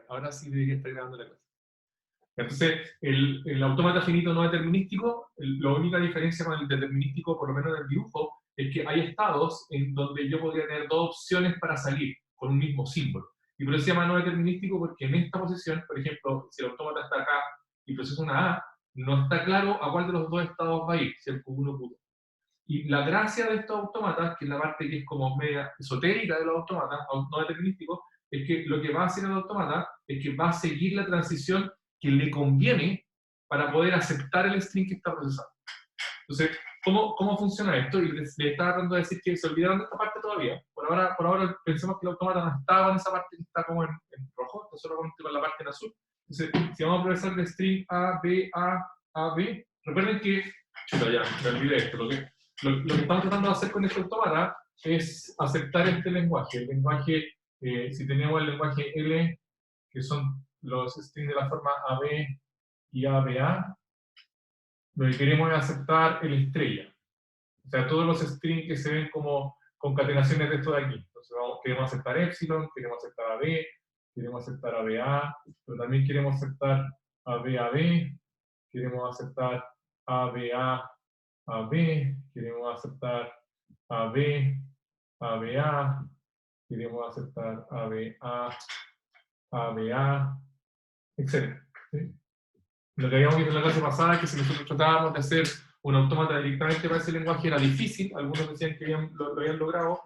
Ahora sí debería estar grabando la clase. Entonces, el autómata finito no determinístico, la única diferencia con el determinístico, por lo menos en el dibujo, es que hay estados en donde yo podría tener dos opciones para salir con un mismo símbolo. Y por eso se llama no determinístico, porque en esta posición, por ejemplo, si el autómata está acá y procesa una A, no está claro a cuál de los dos estados va a ir, si el Q1 o Q2. Y la gracia de estos autómatas, que es la parte que es como media esotérica de los autómatas, no determinísticos, es que lo que va a hacer el autómata es que va a seguir la transición que le conviene para poder aceptar el string que está procesando. Entonces, ¿cómo funciona esto? Y les estaba tratando de decir que se olvidaron de esta parte todavía. Por ahora pensemos que el autómata no estaba en esa parte que está como en rojo, está solamente con la parte en azul. Entonces, si vamos a procesar el string A, B, A, B, recuerden que, chuta, ya, me olvidé esto, lo que estamos tratando de hacer con este autómata es aceptar este lenguaje. El lenguaje, si tenemos el lenguaje L, que son los strings de la forma AB y ABA, lo que queremos es aceptar el estrella. O sea, todos los strings que se ven como concatenaciones de esto de aquí. Entonces, queremos aceptar epsilon, queremos aceptar AB, queremos aceptar ABA, pero también queremos aceptar ABAB, queremos aceptar ABA, AB, queremos aceptar AB, ABA, queremos aceptar ABA, ABA, etc. ¿Sí? Lo que habíamos visto en la clase pasada es que si nosotros tratábamos de hacer un autómata directamente para ese lenguaje era difícil, algunos decían que lo habían logrado,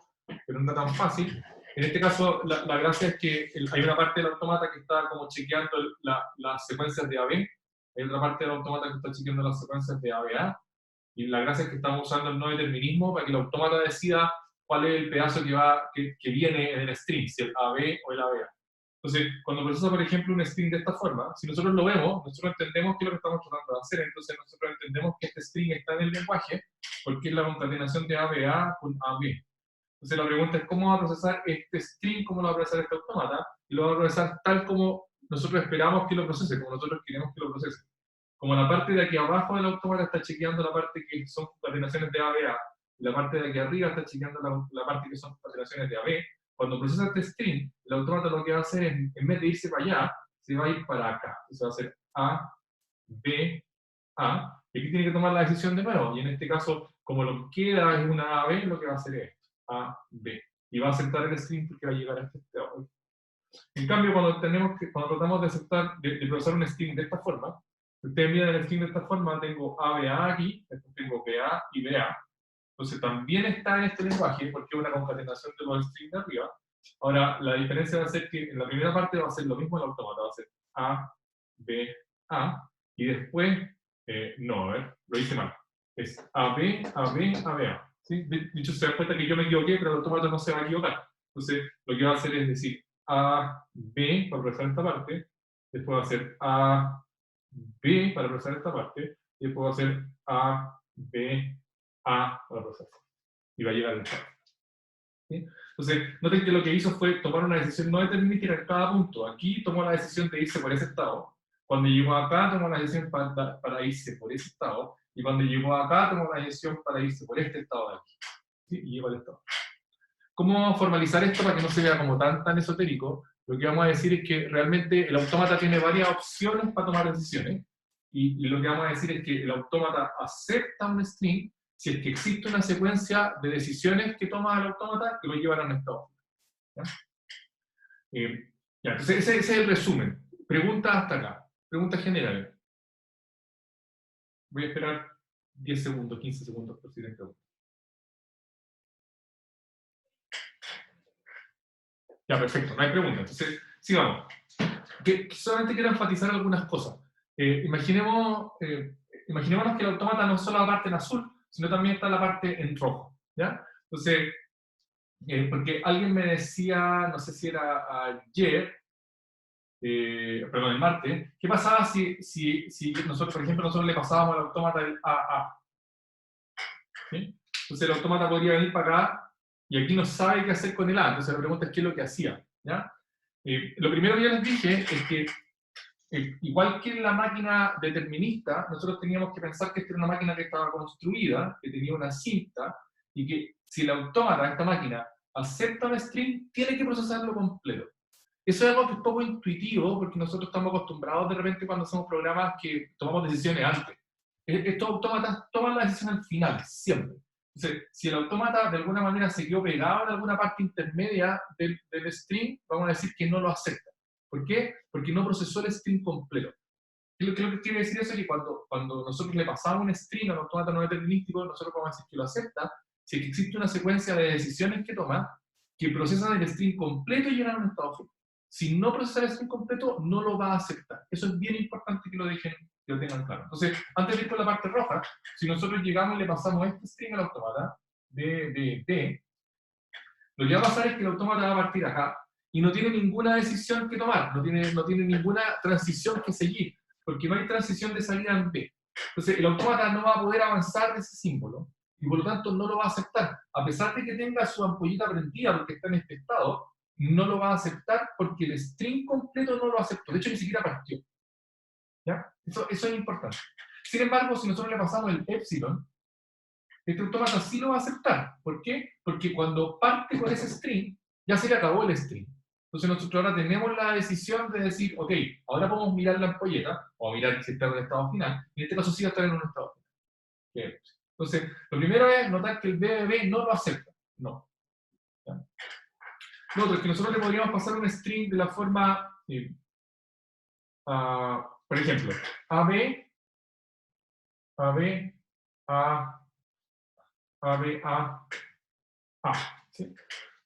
pero no era tan fácil. En este caso, la gracia es que hay una parte del autómata que está como chequeando las secuencias de AB, hay otra parte del autómata que está chequeando las secuencias de ABA, y la gracia es que estamos usando el no determinismo para que el autómata decida cuál es el pedazo que viene en el string, si el AB o el ABA. Entonces, cuando procesa, por ejemplo, un string de esta forma, si nosotros lo vemos, nosotros entendemos qué es lo que estamos tratando de hacer, entonces nosotros entendemos que este string está en el lenguaje porque es la concatenación de ABA con AB. Entonces la pregunta es cómo va a procesar este string, cómo lo va a procesar este autómata, y lo va a procesar tal como nosotros esperamos que lo procese, como nosotros queremos que lo procese. Como la parte de aquí abajo del autómata está chequeando la parte que son concatenaciones de ABA, y la parte de aquí arriba está chequeando la parte que son concatenaciones de AB, cuando procesa este string, el autómata lo que va a hacer es, en vez de irse para allá, se va a ir para acá. Entonces va a ser A, B, A, y aquí tiene que tomar la decisión de nuevo, y en este caso, como lo que queda es una AB, lo que va a hacer es esto, A, B, y va a aceptar el string porque va a llegar a este estado. En cambio, cuando tratamos de aceptar, de procesar un string de esta forma, si ustedes miran el string de esta forma, tengo ABA aquí, después tengo BA y BA, entonces también está en este lenguaje porque es una concatenación de los strings de arriba. Ahora, la diferencia va a ser que en la primera parte va a ser lo mismo el autómata, va a ser A, B, A, y después, no, a ver, lo hice mal. Es AB, AB, ABA. ¿Sí? De hecho, se da cuenta que yo me equivoqué, pero el autómata no se va a equivocar. Entonces, lo que va a hacer es decir A, B para procesar esta parte, después va a ser A, B para procesar esta parte, y después va a ser A, B, A para procesar. Y va a llegar al estado. ¿Sí? Entonces, noten que lo que hizo fue tomar una decisión no determinística en cada punto. Aquí tomó la decisión de irse por ese estado. Cuando llegó acá, tomó la decisión para irse por ese estado. Y cuando llegó acá, tomó la decisión para irse por este estado de aquí. ¿Sí? Y llegó al estado. ¿Cómo formalizar esto para que no se vea como tan esotérico? Lo que vamos a decir es que realmente el autómata tiene varias opciones para tomar decisiones. Y lo que vamos a decir es que el autómata acepta un string si es que existe una secuencia de decisiones que toma el autómata que lo llevan a un estado. ¿Ya? Entonces ese es el resumen. Preguntas hasta acá. Preguntas generales. Voy a esperar 10 segundos, 15 segundos por si tienen preguntas. Ya, perfecto, no hay preguntas. Entonces, sigamos. Solamente quiero enfatizar algunas cosas. Imaginémonos que el autómata no es solo la parte en azul, sino también está la parte en rojo. ¿Ya? Entonces, porque alguien me decía, no sé si era ayer, perdón, el martes, ¿qué pasaba si nosotros, por ejemplo, nosotros le pasábamos al autómata el AA? ¿Sí? Entonces el autómata podría venir para acá y aquí no sabe qué hacer con el A. Entonces la pregunta es qué es lo que hacía. ¿Ya? Lo primero que yo les dije es que igual que en la máquina determinista, nosotros teníamos que pensar que esta era una máquina que estaba construida, que tenía una cinta, y que si el autómata, esta máquina, acepta un string, tiene que procesarlo completo. Eso es algo que es poco intuitivo, porque nosotros estamos acostumbrados de repente cuando hacemos programas que tomamos decisiones antes. Estos autómatas toman la decisión al final, siempre. Entonces, si el autómata de alguna manera se quedó pegado en alguna parte intermedia del string, vamos a decir que no lo acepta. ¿Por qué? Porque no procesó el string completo. ¿Qué es lo que quiere decir eso? Que cuando nosotros le pasamos un string a un autómata no determinístico, nosotros vamos a decir que lo acepta, si es que existe una secuencia de decisiones que toma, que procesan el string completo y llenan un estado final. Si no procesa el string completo, no lo va a aceptar. Eso es bien importante que lo tengan claro. Entonces, antes de ir con la parte roja, si nosotros llegamos y le pasamos este string al autómata, D, lo que va a pasar es que el autómata va a partir acá y no tiene ninguna decisión que tomar, no tiene ninguna transición que seguir, porque no hay transición de salida en B. Entonces, el autómata no va a poder avanzar de ese símbolo y por lo tanto no lo va a aceptar. A pesar de que tenga su ampollita prendida porque está en este estado, no lo va a aceptar porque el string completo no lo aceptó. De hecho, ni siquiera partió. ¿Ya? Eso es importante. Sin embargo, si nosotros le pasamos el epsilon, este autómata sí lo va a aceptar. ¿Por qué? Porque cuando parte con ese string, ya se le acabó el string. Entonces nosotros ahora tenemos la decisión de decir, ok, ahora podemos mirar la ampolleta, o mirar si está en un estado final, en este caso sí va a estar en un estado final. Entonces, lo primero es notar que el BBB no lo acepta. No. ¿Ya? Lo otro es que nosotros le podríamos pasar un string de la forma, por ejemplo, AB, AB, A, AB, A. ¿Sí?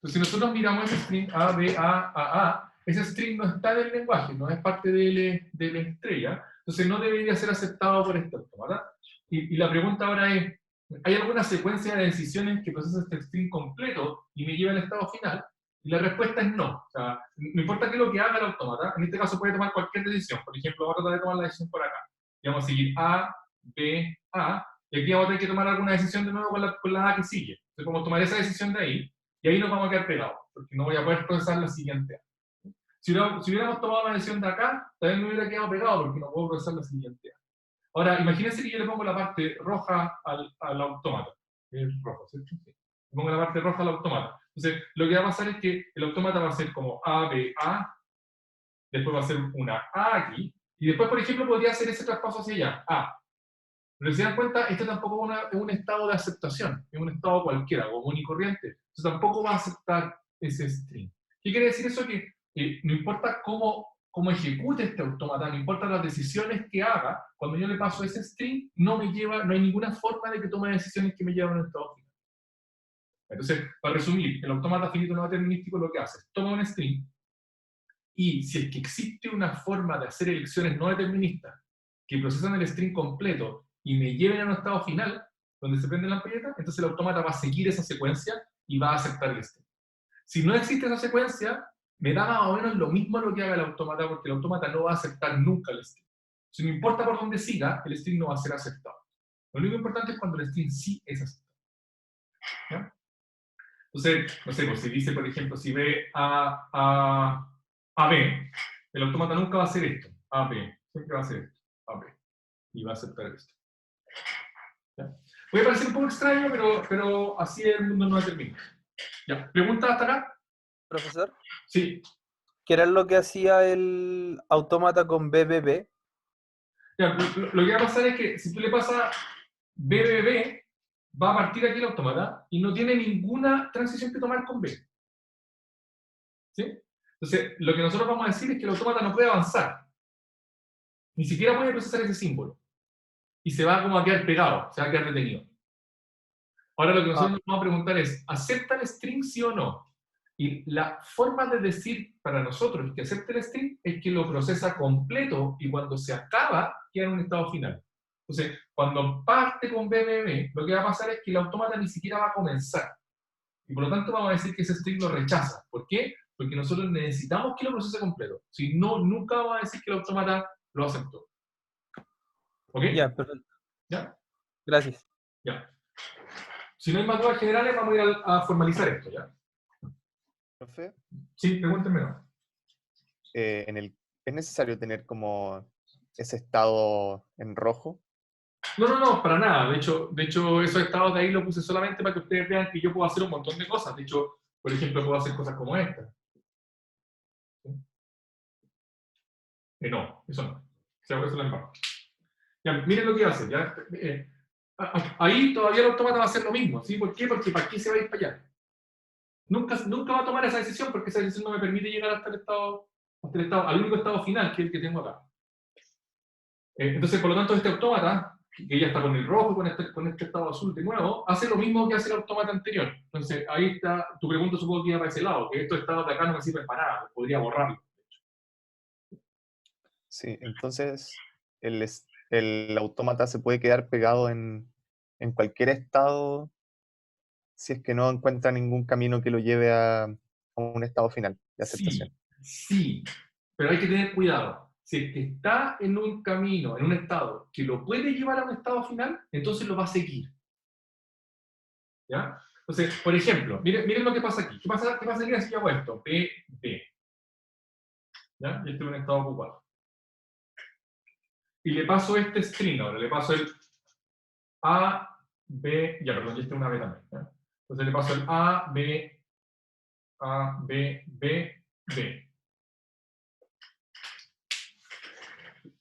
Entonces, si nosotros miramos ese string A, B, A, ese string no está del lenguaje, no es parte de la estrella, entonces no debería ser aceptado por este autómata. Y la pregunta ahora es, ¿hay alguna secuencia de decisiones que procesa este string completo y me lleva al estado final? Y la respuesta es no. O sea, no importa qué es lo que haga el autómata, en este caso puede tomar cualquier decisión. Por ejemplo, vamos a tratar de tomar la decisión por acá. Y vamos a seguir A, B, A, y aquí vamos a tener que tomar alguna decisión de nuevo con la A que sigue. Entonces, como tomar esa decisión de ahí, y ahí nos vamos a quedar pegados, porque no voy a poder procesar la siguiente A. Si hubiéramos tomado la decisión de acá, también me hubiera quedado pegado, porque no puedo procesar la siguiente A. Ahora, imagínense que yo le pongo la parte roja al autómata. Es rojo, ¿cierto? Sí. Le pongo la parte roja al autómata. Entonces, lo que va a pasar es que el autómata va a ser como A, B, A, después va a ser una A aquí, y después, por ejemplo, podría hacer ese traspaso hacia allá, A. Pero si se dan cuenta, esto tampoco es un estado de aceptación, es un estado cualquiera, común y corriente. Entonces tampoco va a aceptar ese string. ¿Qué quiere decir eso? Que no importa cómo ejecute este autómata, no importa las decisiones que haga, cuando yo le paso ese string, no hay ninguna forma de que tome decisiones que me lleven a un estado final. Entonces, para resumir, el autómata finito no determinístico lo que hace es toma un string, y si es que existe una forma de hacer elecciones no deterministas que procesan el string completo y me lleven a un estado final, donde se prende la ampolleta, entonces el autómata va a seguir esa secuencia y va a aceptar el string. Si no existe esa secuencia, me da más o menos lo mismo lo que haga el autómata, porque el autómata no va a aceptar nunca el string. Si no importa por dónde siga, el string no va a ser aceptado. Lo único importante es cuando el string sí es aceptado. ¿Ya? Entonces, no sé, pues si dice, por ejemplo, si ve a B, el autómata nunca va a hacer esto. A B, siempre va a hacer esto. A B. Y va a aceptar esto. ¿Ya? Puede parecer un poco extraño, pero así el mundo no termina. ¿Ya? ¿Pregunta hasta acá? Profesor, Sí. ¿qué era lo que hacía el autómata con BBB? Ya, lo que va a pasar es que si tú le pasas BBB, va a partir aquí el autómata y no tiene ninguna transición que tomar con B. ¿Sí? Entonces, lo que nosotros vamos a decir es que el autómata no puede avanzar. Ni siquiera puede procesar ese símbolo. Y se va como a quedar pegado, se va a quedar retenido. Ahora lo que nosotros nos vamos a preguntar es, ¿acepta el string sí o no? Y la forma de decir para nosotros que acepte el string es que lo procesa completo y cuando se acaba queda en un estado final. Entonces, cuando parte con BBB, lo que va a pasar es que el autómata ni siquiera va a comenzar. Y por lo tanto vamos a decir que ese string lo rechaza. ¿Por qué? Porque nosotros necesitamos que lo procese completo. Si no, nunca vamos a decir que el autómata lo aceptó. ¿Ok? Ya, perfecto. ¿Ya? Gracias. Ya. Si no hay más dudas generales, vamos a ir a formalizar esto, ¿ya? Profe, Sí, pregúntenme. ¿es necesario tener como ese estado en rojo? No, para nada. De hecho, esos estados de ahí lo puse solamente para que ustedes vean que yo puedo hacer un montón de cosas. De hecho, por ejemplo, puedo hacer cosas como esta. No, eso no. O sea, eso la embarco. Ya, miren lo que hace. ¿Ya? Ahí todavía el autómata va a hacer lo mismo. ¿Sí? ¿Por qué? Porque ¿para qué se va a ir para allá? Nunca va a tomar esa decisión porque esa decisión no me permite llegar hasta el estado, al único estado final, que es el que tengo acá. Entonces, por lo tanto, este autómata, que ya está con el rojo, con este estado azul de nuevo, hace lo mismo que hace el autómata anterior. Entonces, ahí está, tu pregunta supongo que iba para ese lado, que estos estados de acá no me sirven para nada, podría borrarlo. Sí, entonces el autómata se puede quedar pegado en cualquier estado si es que no encuentra ningún camino que lo lleve a un estado final de aceptación. Sí, pero hay que tener cuidado. Si es que está en un camino, en un estado que lo puede llevar a un estado final, entonces lo va a seguir. ¿Ya? Entonces, por ejemplo, miren lo que pasa aquí. ¿Qué pasaría si yo hago esto? B, B. ¿Ya? Y este es un estado ocupado. Y le paso este string ahora, le paso el A, B, ya, perdón, y este es una B también. ¿Ya? Entonces le paso el A, B, B.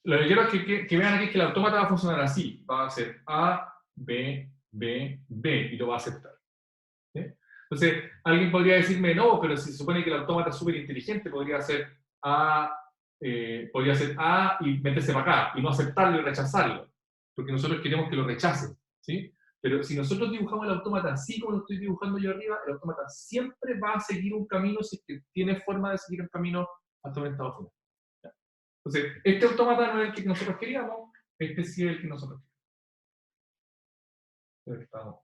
Lo que quiero es que vean aquí es que el autómata va a funcionar así. Va a ser A, B, B, y lo va a aceptar. ¿Sí? Entonces, alguien podría decirme, no, pero si se supone que el autómata es súper inteligente, podría hacer A y meterse para acá, y no aceptarlo y rechazarlo, porque nosotros queremos que lo rechace. ¿Sí? Pero si nosotros dibujamos el autómata así como lo estoy dibujando yo arriba, el autómata siempre va a seguir un camino si es que tiene forma de seguir un camino hasta un estado final. Entonces, este autómata no es el que nosotros queríamos, este sí es el que nosotros queríamos.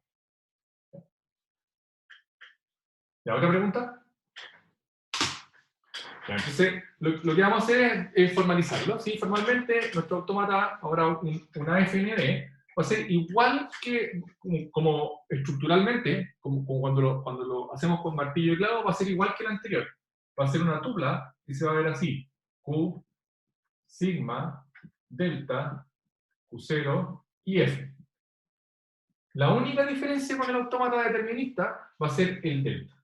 ¿Ya otra pregunta? Ya, entonces, lo que vamos a hacer es formalizarlo. ¿Sí? Formalmente, nuestro autómata, ahora un AFND, va a ser igual que, como estructuralmente, como cuando lo hacemos con martillo y clavo, va a ser igual que el anterior. Va a ser una tupla que se va a ver así. Q, sigma, delta, Q0 y F. La única diferencia con el autómata determinista va a ser el delta.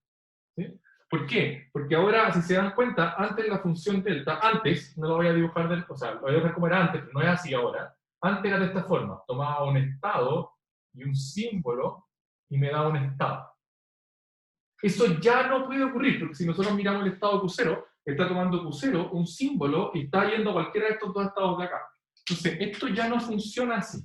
¿Sí? ¿Por qué? Porque ahora, si se dan cuenta, antes la función delta, antes, no lo voy a dibujar, o sea, lo voy a dibujar como era antes, pero no es así ahora. Antes era de esta forma, tomaba un estado y un símbolo y me da un estado. Eso ya no puede ocurrir, porque si nosotros miramos el estado Q0, está tomando Q0, un símbolo, y está yendo a cualquiera de estos dos estados de acá. Entonces, esto ya no funciona así.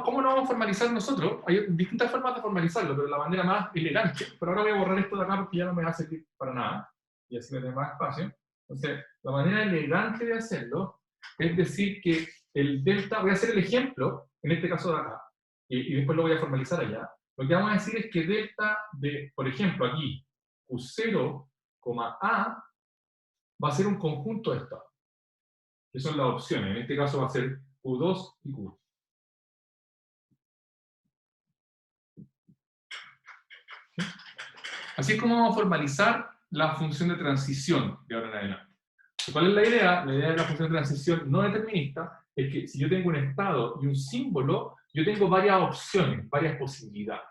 ¿Cómo lo vamos a formalizar nosotros? Hay distintas formas de formalizarlo, pero la manera más elegante, pero ahora voy a borrar esto de acá porque ya no me va a servir para nada, y así me da más espacio. Entonces, la manera elegante de hacerlo es decir que el delta, voy a hacer el ejemplo, en este caso de acá, y después lo voy a formalizar allá. Lo que vamos a decir es que delta de, por ejemplo, aquí, Q0, A, va a ser un conjunto de estados, que son las opciones. En este caso va a ser Q2 y Q1. Así es como vamos a formalizar la función de transición de ahora en adelante. ¿Cuál es la idea? La idea de la función de transición no determinista es que si yo tengo un estado y un símbolo, yo tengo varias opciones, varias posibilidades.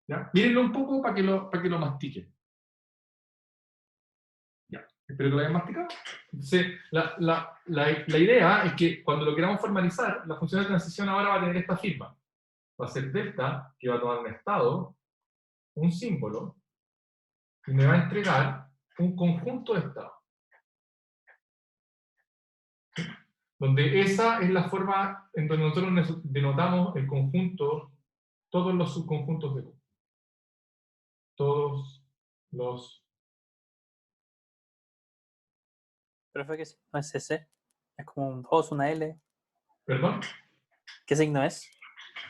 ¿Ya? Mírenlo un poco para que lo mastiquen. Ya, espero que lo hayan masticado. Entonces, la idea es que cuando lo queramos formalizar, la función de transición ahora va a tener esta firma. Va a ser delta, que va a tomar un estado, un símbolo, y me va a entregar un conjunto de estados. Donde esa es la forma en donde nosotros denotamos el conjunto, todos los subconjuntos de Q. Todos los... Profe, ¿qué signo es ese? Es como un 2, una L. ¿Perdón? ¿Qué signo es?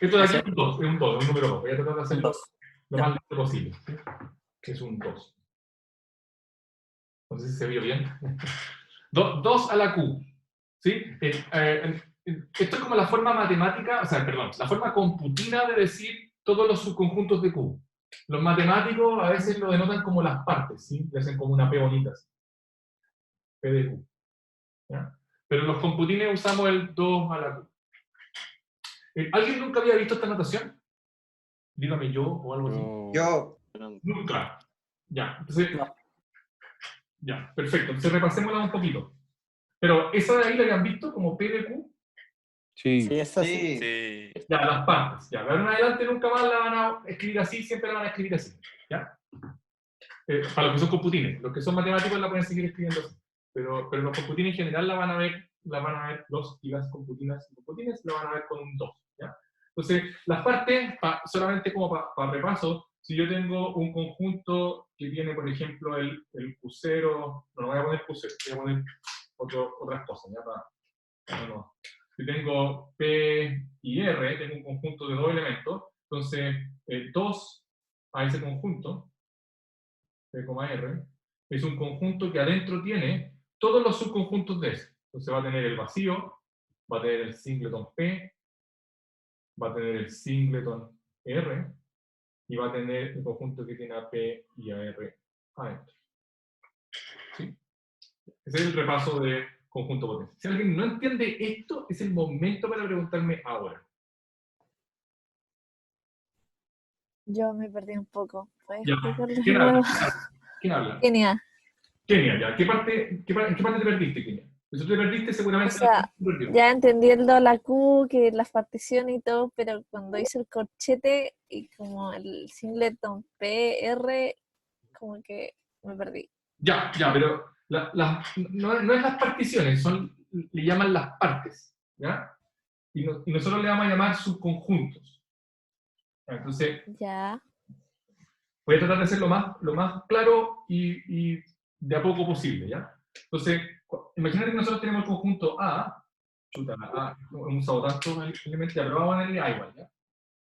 Esto de aquí es un 2, es un 2, es un número 2. Voy a tratar de Un hacerlo 2. lo más lento posible. ¿Sí? Es un 2. No sé si se vio bien. 2 a la Q. ¿Sí? Esto es como la forma matemática, o sea, perdón, la forma computina de decir todos los subconjuntos de Q. Los matemáticos a veces lo denotan como las partes, ¿sí? Le hacen como una P bonita. P de Q. ¿Ya? Pero los computines usamos el 2 a la Q. ¿Alguien nunca había visto esta notación? Dígame yo o algo así. Yo. Nunca. Ya, entonces, No. Ya, perfecto. Entonces repasémosla un poquito. Pero esa de ahí la habían visto como P de Q. Sí, Sí. esa sí. Sí. Ya, las partes. Ya, de ahora en adelante nunca más la van a escribir así, siempre la van a escribir así. ¿Ya? Para los que son computines. Los que son matemáticos la pueden seguir escribiendo así. Pero los computines en general la van a ver los y las computinas y computines la van a ver con un 2. ¿Ya? Entonces, las partes, solamente como para repaso, si yo tengo un conjunto que tiene, por ejemplo, el Q0, no voy a poner Q0, voy a poner otras cosas, ¿ya? No. Si tengo P y R, tengo un conjunto de dos elementos, entonces 2 a ese conjunto, P, R, es un conjunto que adentro tiene todos los subconjuntos de ese. Entonces va a tener el vacío, va a tener el singleton P, va a tener el singleton R, y va a tener el conjunto que tiene a P y a R adentro. ¿Sí? Ese es el repaso de conjunto potencial. Si alguien no entiende esto, es el momento para preguntarme ahora. Yo me perdí un poco. ¿Puedes Ya. explicarlo de ¿Quién habla? nuevo? ¿Quién habla? Kenia. Kenia, ya. ¿En qué parte te perdiste, Kenia? Si tú te perdiste, seguramente O sea, alguien se perdió. Ya entendiendo la Q, que las particiones y todo, pero cuando hice el corchete y como el singleton PR, como que me perdí. Ya, pero no es las particiones, le llaman las partes, ¿ya? Y nosotros le vamos a llamar subconjuntos. Entonces, Ya, voy a tratar de ser lo más claro y de a poco posible, ¿ya? Entonces, imagínate que nosotros tenemos el conjunto A, hemos usado tantos elementos, ya, pero vamos a ponerle A igual, ¿ya?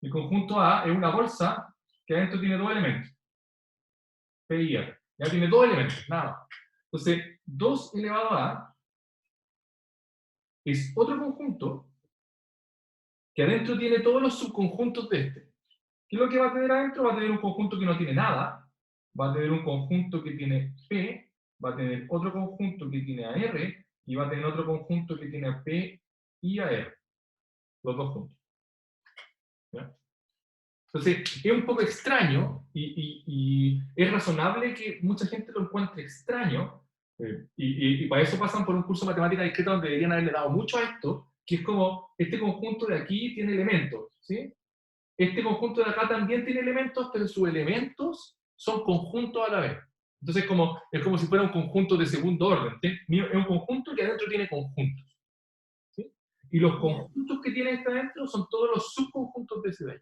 El conjunto A es una bolsa que adentro tiene dos elementos, P y R. Ya tiene dos elementos, nada más. Entonces, 2 elevado a A es otro conjunto que adentro tiene todos los subconjuntos de este. ¿Qué es lo que va a tener adentro? Va a tener un conjunto que no tiene nada, va a tener un conjunto que tiene P, va a tener otro conjunto que tiene a R, y va a tener otro conjunto que tiene a P y a R. Los dos juntos. ¿Ya? Entonces, es un poco extraño y es razonable que mucha gente lo encuentre extraño, y para eso pasan por un curso de matemática discreta donde deberían haberle dado mucho a esto, que es como, este conjunto de aquí tiene elementos, ¿sí? Este conjunto de acá también tiene elementos, pero sus elementos son conjuntos a la vez. Entonces es como si fuera un conjunto de segundo orden, ¿sí? Es un conjunto que adentro tiene conjuntos, ¿sí? Y los conjuntos que tiene este adentro son todos los subconjuntos de ese de ahí.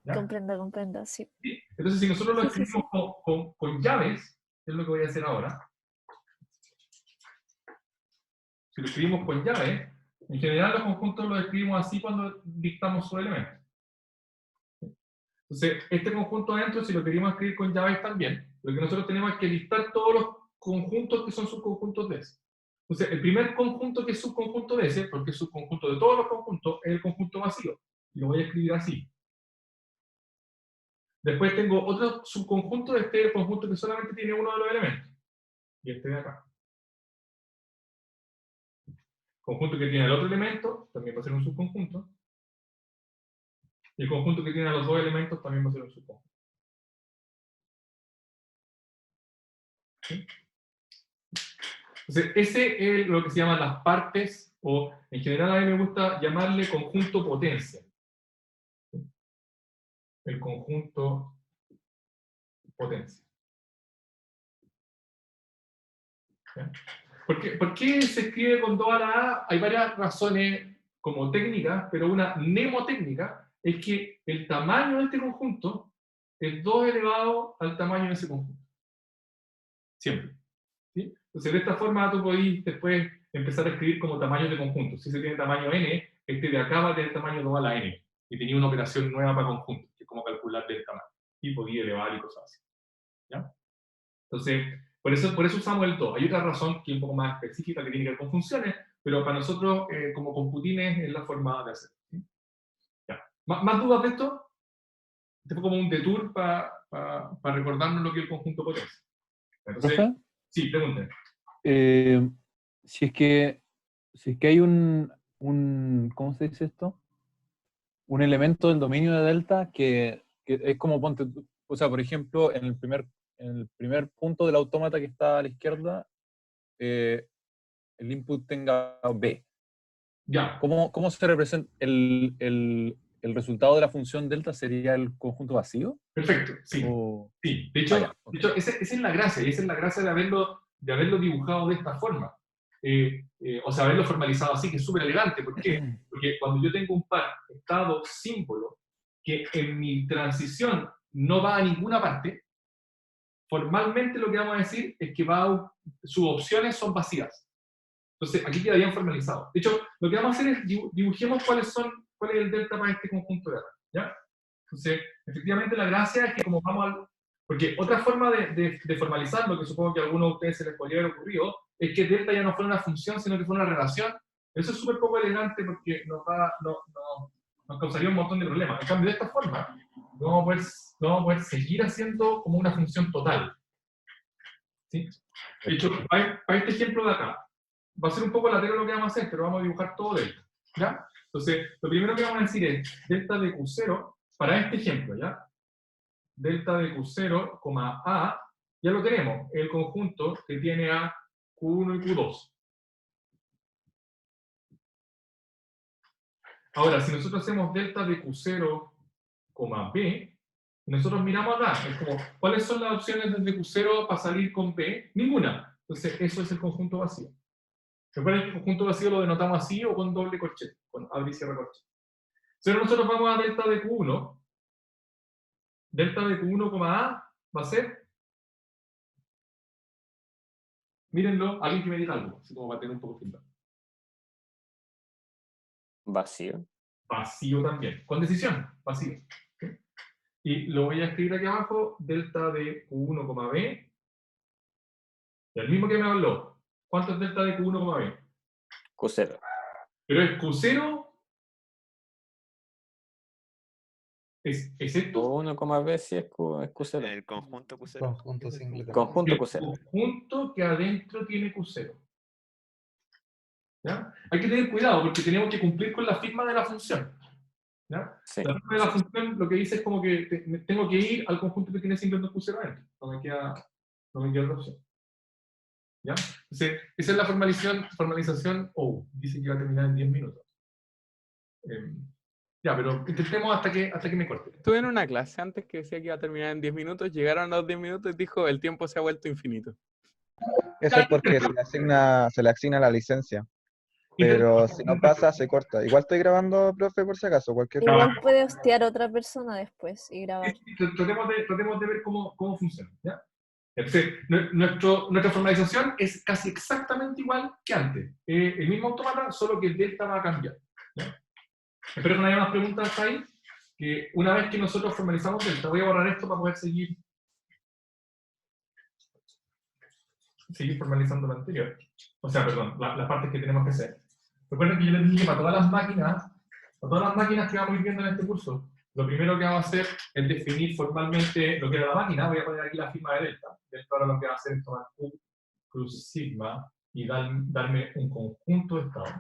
¿Ya? comprendo, sí. ¿Sí? Entonces, si nosotros lo Sí, escribimos con llaves, que es lo que voy a hacer ahora, si lo escribimos con llaves, en general los conjuntos los escribimos así cuando dictamos sus elementos. Entonces, este conjunto adentro, si lo queríamos escribir con llaves también, lo que nosotros tenemos es que listar todos los conjuntos que son subconjuntos de ese. Entonces, el primer conjunto que es subconjunto de ese, porque es subconjunto de todos los conjuntos, es el conjunto vacío. Y lo voy a escribir así. Después tengo otro subconjunto de este conjunto que solamente tiene uno de los elementos. Y este de acá. Conjunto que tiene el otro elemento, también va a ser un subconjunto. Y el conjunto que tiene los dos elementos también va a ser un subconjunto. ¿Sí? Entonces, ese es lo que se llaman las partes, o en general a mí me gusta llamarle conjunto potencia. ¿Sí? El conjunto potencia. ¿Ya? ¿Por qué se escribe con 2 a la A? Hay varias razones como técnicas, pero una mnemotécnica es que el tamaño de este conjunto es 2 elevado al tamaño de ese conjunto. Siempre. ¿Sí? Entonces, de esta forma tú podés después empezar a escribir como tamaños de conjuntos. Si ese tiene tamaño n, este de acá va a tener tamaño 2 a la n. Y tenía una operación nueva para conjuntos, que es como calcularle el tamaño. Y podía elevar y cosas así. ¿Ya? Entonces, por eso usamos el 2. Hay otra razón que es un poco más específica que tiene que ver con funciones, pero para nosotros, como computines, es la forma de hacer. ¿Sí? Ya. ¿Más dudas de esto? Este fue como un detour para recordarnos lo que es el conjunto potencia. Entonces, ¿Profe? sí, pregunten. Si es que hay ¿cómo se dice esto? Un elemento del dominio de delta que es como, ponte, o sea, por ejemplo, en el primer el primer punto del autómata que está a la izquierda, el input tenga B. Ya, ¿Cómo se representa el resultado de la función delta? ¿Sería el conjunto vacío? perfecto, sí. O- Sí, de hecho, Ah, ya, ok. esa es la gracia, y esa es la gracia de haberlo dibujado de esta forma. O sea, haberlo formalizado así, que es súper elegante. ¿Por qué? Porque cuando yo tengo un par estado símbolo que en mi transición no va a ninguna parte, formalmente lo que vamos a decir es que sus opciones son vacías. Entonces, aquí queda bien formalizado. De hecho, lo que vamos a hacer es dibujemos cuál es el delta para este conjunto de R, ¿ya? Entonces, efectivamente, la gracia es que como vamos al... Porque otra forma de formalizarlo, que supongo que a algunos de ustedes se les podría haber ocurrido, es que delta ya no fuera una función, sino que fuera una relación. Eso es súper poco elegante porque nos causaría un montón de problemas. En cambio, de esta forma, lo vamos a poder seguir haciendo como una función total. ¿Sí? De hecho, para este ejemplo de acá, va a ser un poco latero lo que vamos a hacer, pero vamos a dibujar todo delta, ¿ya? Entonces, lo primero que vamos a decir es delta de Q0, para este ejemplo, ¿ya? Delta de Q0, A, ya lo tenemos, el conjunto que tiene a Q1 y Q2. Ahora, si nosotros hacemos delta de Q0, B, nosotros miramos acá, es como, ¿cuáles son las opciones desde Q0 para salir con B? Ninguna. Entonces, eso es el conjunto vacío. Recuerden que el conjunto vacío lo denotamos así o con doble corchete, con abre y cierre corchete. Entonces nosotros vamos a delta de Q1. Delta de Q1, A va a ser, mírenlo, alguien que me diga algo, así como para tener un poco de feedback. Vacío. Vacío también, con decisión, vacío. ¿Sí? Y lo voy a escribir aquí abajo, delta de Q1, B. Y el mismo que me habló, ¿cuánto es delta de Q1, B? Q0. Pero es Q0, ¿es esto? Q1, B sí es Q0. El conjunto Q0. Conjunto singular. Conjunto El Q0. conjunto que adentro tiene Q0. ¿Ya? Hay que tener cuidado porque tenemos que cumplir con la firma de la función. ¿Ya? Sí. La firma de la función lo que dice es como que tengo que ir al conjunto que tiene simplemente Q0 adentro. No me queda otra opción. ¿Ya? Entonces, esa es la formalización O. Dice que va a terminar en 10 minutos. Ya, pero intentemos hasta que me corte. Estuve en una clase antes que decía que iba a terminar en 10 minutos, llegaron a los 10 minutos y dijo, el tiempo se ha vuelto infinito. Eso es porque se le asigna la licencia. Pero si no pasa, se corta. Igual estoy grabando, profe, por si acaso. Cualquier Igual puede hostear a otra persona después y grabar. Tratemos de ver cómo funciona. ¿Ya? Entonces, nuestra formalización es casi exactamente igual que antes. El mismo autómata, solo que el delta va a cambiar. ¿Ya? Espero que no haya más preguntas ahí. Que una vez que nosotros formalizamos delta, voy a borrar esto para poder seguir formalizando lo anterior. O sea, perdón, las partes que tenemos que hacer. Recuerden que yo les dije que para todas las máquinas que vamos a ir viendo en este curso, lo primero que vamos a hacer es definir formalmente lo que era la máquina. Voy a poner aquí la firma de delta. Delta ahora lo que va a hacer es tomar Q cruz sigma y darme un conjunto de estados.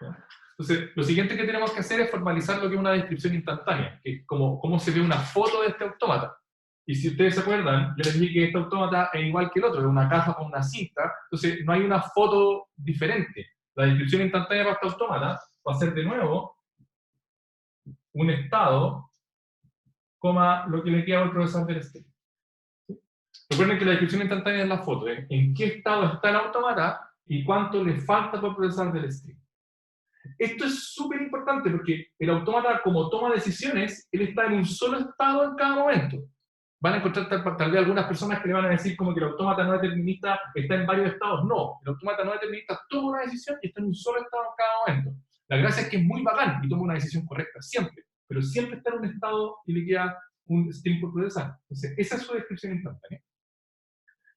¿Ya? Entonces, lo siguiente que tenemos que hacer es formalizar lo que es una descripción instantánea, que es cómo se ve una foto de este autómata. Y si ustedes se acuerdan, yo les dije que este autómata es igual que el otro, es una caja con una cinta, entonces no hay una foto diferente. La descripción instantánea para este autómata va a ser de nuevo un estado, lo que le queda al profesor del string. ¿Sí? Recuerden que la descripción instantánea es la foto, ¿eh? En qué estado está el autómata y cuánto le falta por procesar del string. Esto es súper importante porque el autómata, como toma decisiones, él está en un solo estado en cada momento. Van a encontrar tal vez algunas personas que le van a decir como que el autómata no determinista está en varios estados. No, el autómata no determinista toma una decisión y está en un solo estado en cada momento. La gracia es que es muy bacán y toma una decisión correcta, siempre. Pero siempre está en un estado y le queda un string por procesar. Entonces, esa es su descripción instantánea.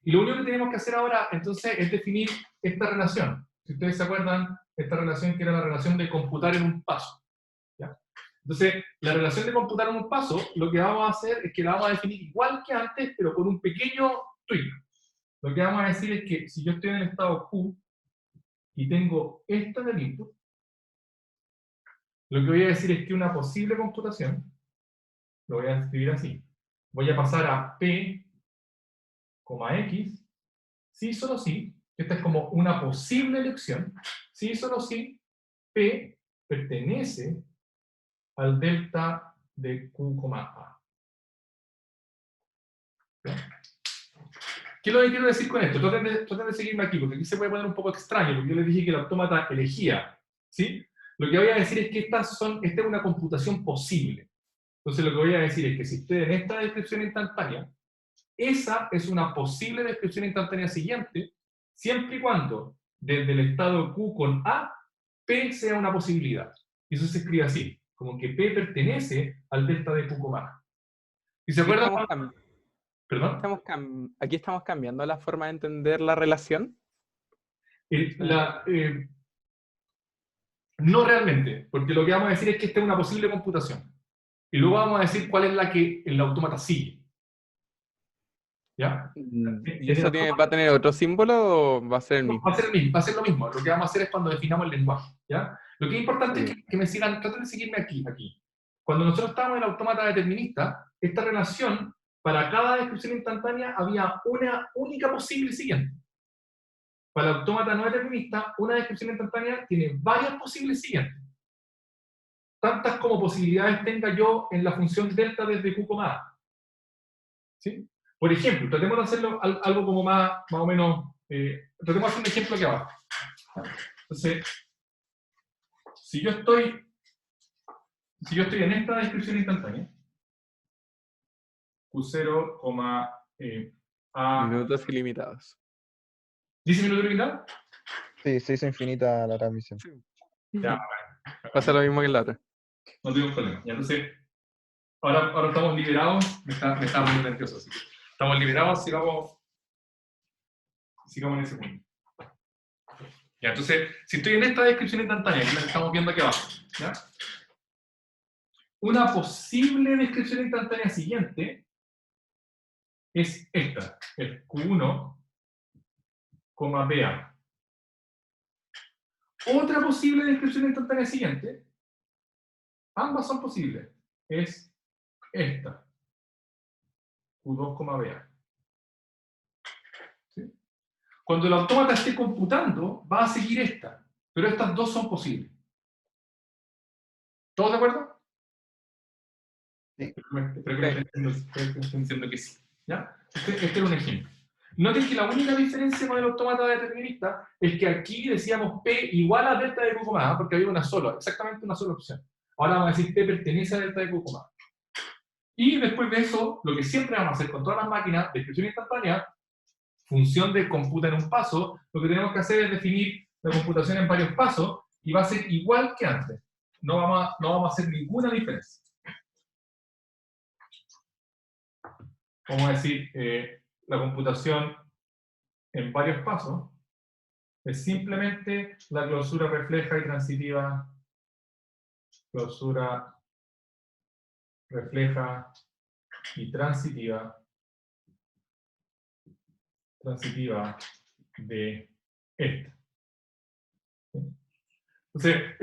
Y lo único que tenemos que hacer ahora, entonces, es definir esta relación. Si ustedes se acuerdan, esta relación que era la relación de computar en un paso. ¿Ya? Entonces, la relación de computar en un paso, lo que vamos a hacer es que la vamos a definir igual que antes, pero con un pequeño tweak. Lo que vamos a decir es que si yo estoy en el estado Q y tengo esto en el input, lo que voy a decir es que una posible computación, lo voy a escribir así, voy a pasar a P X, si solo si, esta es como una posible elección, si solo si P pertenece al delta de Q, A. ¿Ya? ¿Qué es lo que quiero decir con esto? Traten de seguirme aquí, porque aquí se puede poner un poco extraño, porque yo les dije que el autómata elegía, ¿sí? Lo que voy a decir es que esta es una computación posible. Entonces lo que voy a decir es que si ustedes en esta descripción instantánea, esa es una posible descripción instantánea siguiente, siempre y cuando desde el estado Q con A, P sea una posibilidad. Y eso se escribe así, como que P pertenece al delta de Q, A. ¿Y se Aquí acuerdan? estamos, ¿Perdón? aquí estamos cambiando la forma de entender la relación. No realmente, porque lo que vamos a decir es que esta es una posible computación. Y luego vamos a decir cuál es la que el autómata sigue. ¿Ya? ¿Y eso va a tener otro símbolo o va a ser el mismo? Va a ser el mismo, va a ser lo mismo. Lo que vamos a hacer es cuando definamos el lenguaje. ¿Ya? Lo que es importante es que me sigan, traten de seguirme aquí. Cuando nosotros estábamos en el autómata determinista, esta relación, para cada descripción instantánea, había una única posible siguiente. Para el autómata no determinista, una descripción instantánea tiene varias posibles siguientes. Tantas como posibilidades tenga yo en la función delta desde Q, A. ¿Sí? Por ejemplo, tratemos de hacerlo algo como más o menos... tratemos de hacer un ejemplo aquí abajo. Entonces, si yo estoy en esta descripción instantánea, Q0, A... Minutos ilimitados. ¿10 minutos ilimitados? Sí, se hizo infinita la transmisión. Ya, Pasa lo mismo que en la otra. no tengo problema. Ya, entonces, ahora estamos liberados. Me está muy nervioso, así que estamos liberados, sigamos en ese punto. Ya, entonces, si estoy en esta descripción instantánea, que la estamos viendo aquí abajo, ¿ya? Una posible descripción instantánea siguiente es esta, el Q1, BA. Otra posible descripción instantánea siguiente, ambas son posibles, es esta, Q2, BA. ¿Sí? Cuando el autómata esté computando, va a seguir esta, pero estas dos son posibles. ¿Todos de acuerdo? Sí. Espero que me estén diciendo que sí. ¿Ya? Este es un ejemplo. Noten que la única diferencia con el autómata determinista es que aquí decíamos P igual a delta de Q, porque había exactamente una sola opción. Ahora vamos a decir P pertenece a delta de Q. Y después de eso, lo que siempre vamos a hacer con todas las máquinas de descripción instantánea, función de computa en un paso, lo que tenemos que hacer es definir la computación en varios pasos y va a ser igual que antes. No vamos a hacer ninguna diferencia. Vamos a decir, la computación en varios pasos es simplemente la clausura refleja y transitiva, clausura refleja y transitiva de esta. Entonces,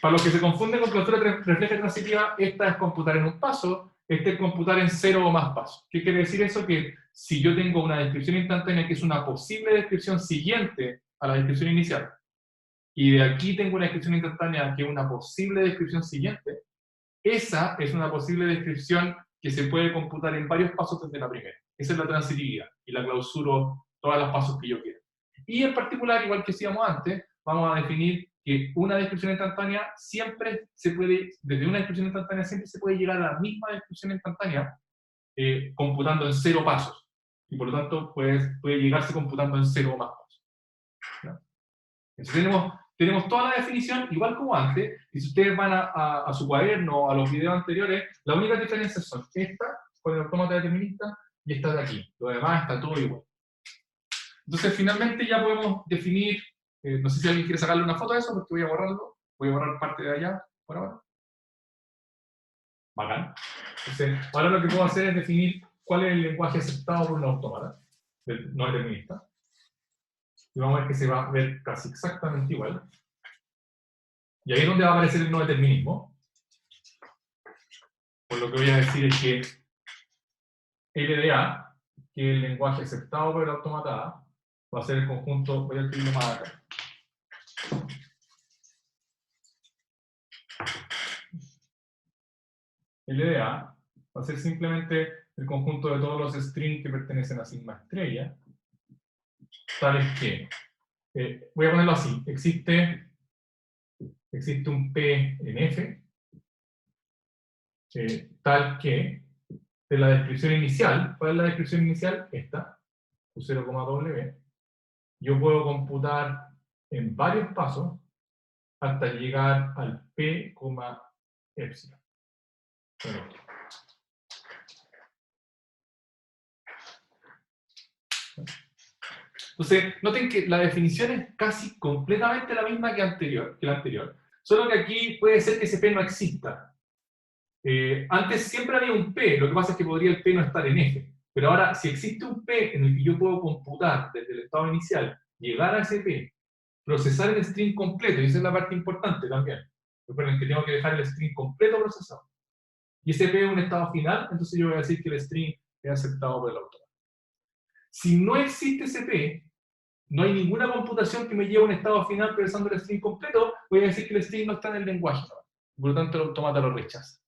para los que se confunden con clausura refleja y transitiva, esta es computar en un paso, este es computar en 0 o más pasos. ¿Qué quiere decir eso? Que si yo tengo una descripción instantánea que es una posible descripción siguiente a la descripción inicial, y de aquí tengo una descripción instantánea que es una posible descripción siguiente, esa es una posible descripción que se puede computar en varios pasos desde la primera. Esa es la transitividad, y la clausuro todos los pasos que yo quiera. Y en particular, igual que decíamos antes, vamos a definir que una descripción instantánea siempre se puede, desde una descripción instantánea siempre se puede llegar a la misma descripción instantánea computando en 0 pasos. Y por lo tanto puede llegarse computando en 0 o más pasos. ¿Ya? Entonces tenemos toda la definición igual como antes, y si ustedes van a su cuaderno o a los videos anteriores, las únicas diferencias son esta con el autómata determinista y esta de aquí. Lo demás está todo igual. Entonces finalmente ya podemos definir, no sé si alguien quiere sacarle una foto de eso, porque voy a borrarlo, voy a borrar parte de allá por ahora. Bacán. Entonces, ahora lo que puedo hacer es definir cuál es el lenguaje aceptado por un autómata no determinista. Y vamos a ver que se va a ver casi exactamente igual. Y ahí es donde va a aparecer el no determinismo. Por lo que voy a decir es que LDA, que el lenguaje aceptado por el autómata A va a ser el conjunto, voy a escribirlo más acá. LDA va a ser simplemente el conjunto de todos los strings que pertenecen a sigma estrella, tales que, voy a ponerlo así, existe un P en F, tal que de la descripción inicial, ¿cuál es la descripción inicial? Esta, Q0,W, yo puedo computar en varios pasos hasta llegar al P, epsilon. Bueno. Entonces, noten que la definición es casi completamente la misma que la anterior, solo que aquí puede ser que ese P no exista. Antes siempre había un P, lo que pasa es que podría el P no estar en F, pero ahora si existe un P en el que yo puedo computar desde el estado inicial, llegar a ese P, procesar el string completo, y esa es la parte importante también. Recuerden que tengo que dejar el string completo procesado. Y ese P es un estado final, entonces yo voy a decir que el string es aceptado por el autor. Si no existe ese P, no hay ninguna computación que me lleve a un estado final procesando el string completo, voy a decir que el string no está en el lenguaje. Por lo tanto, el autómata lo rechaza.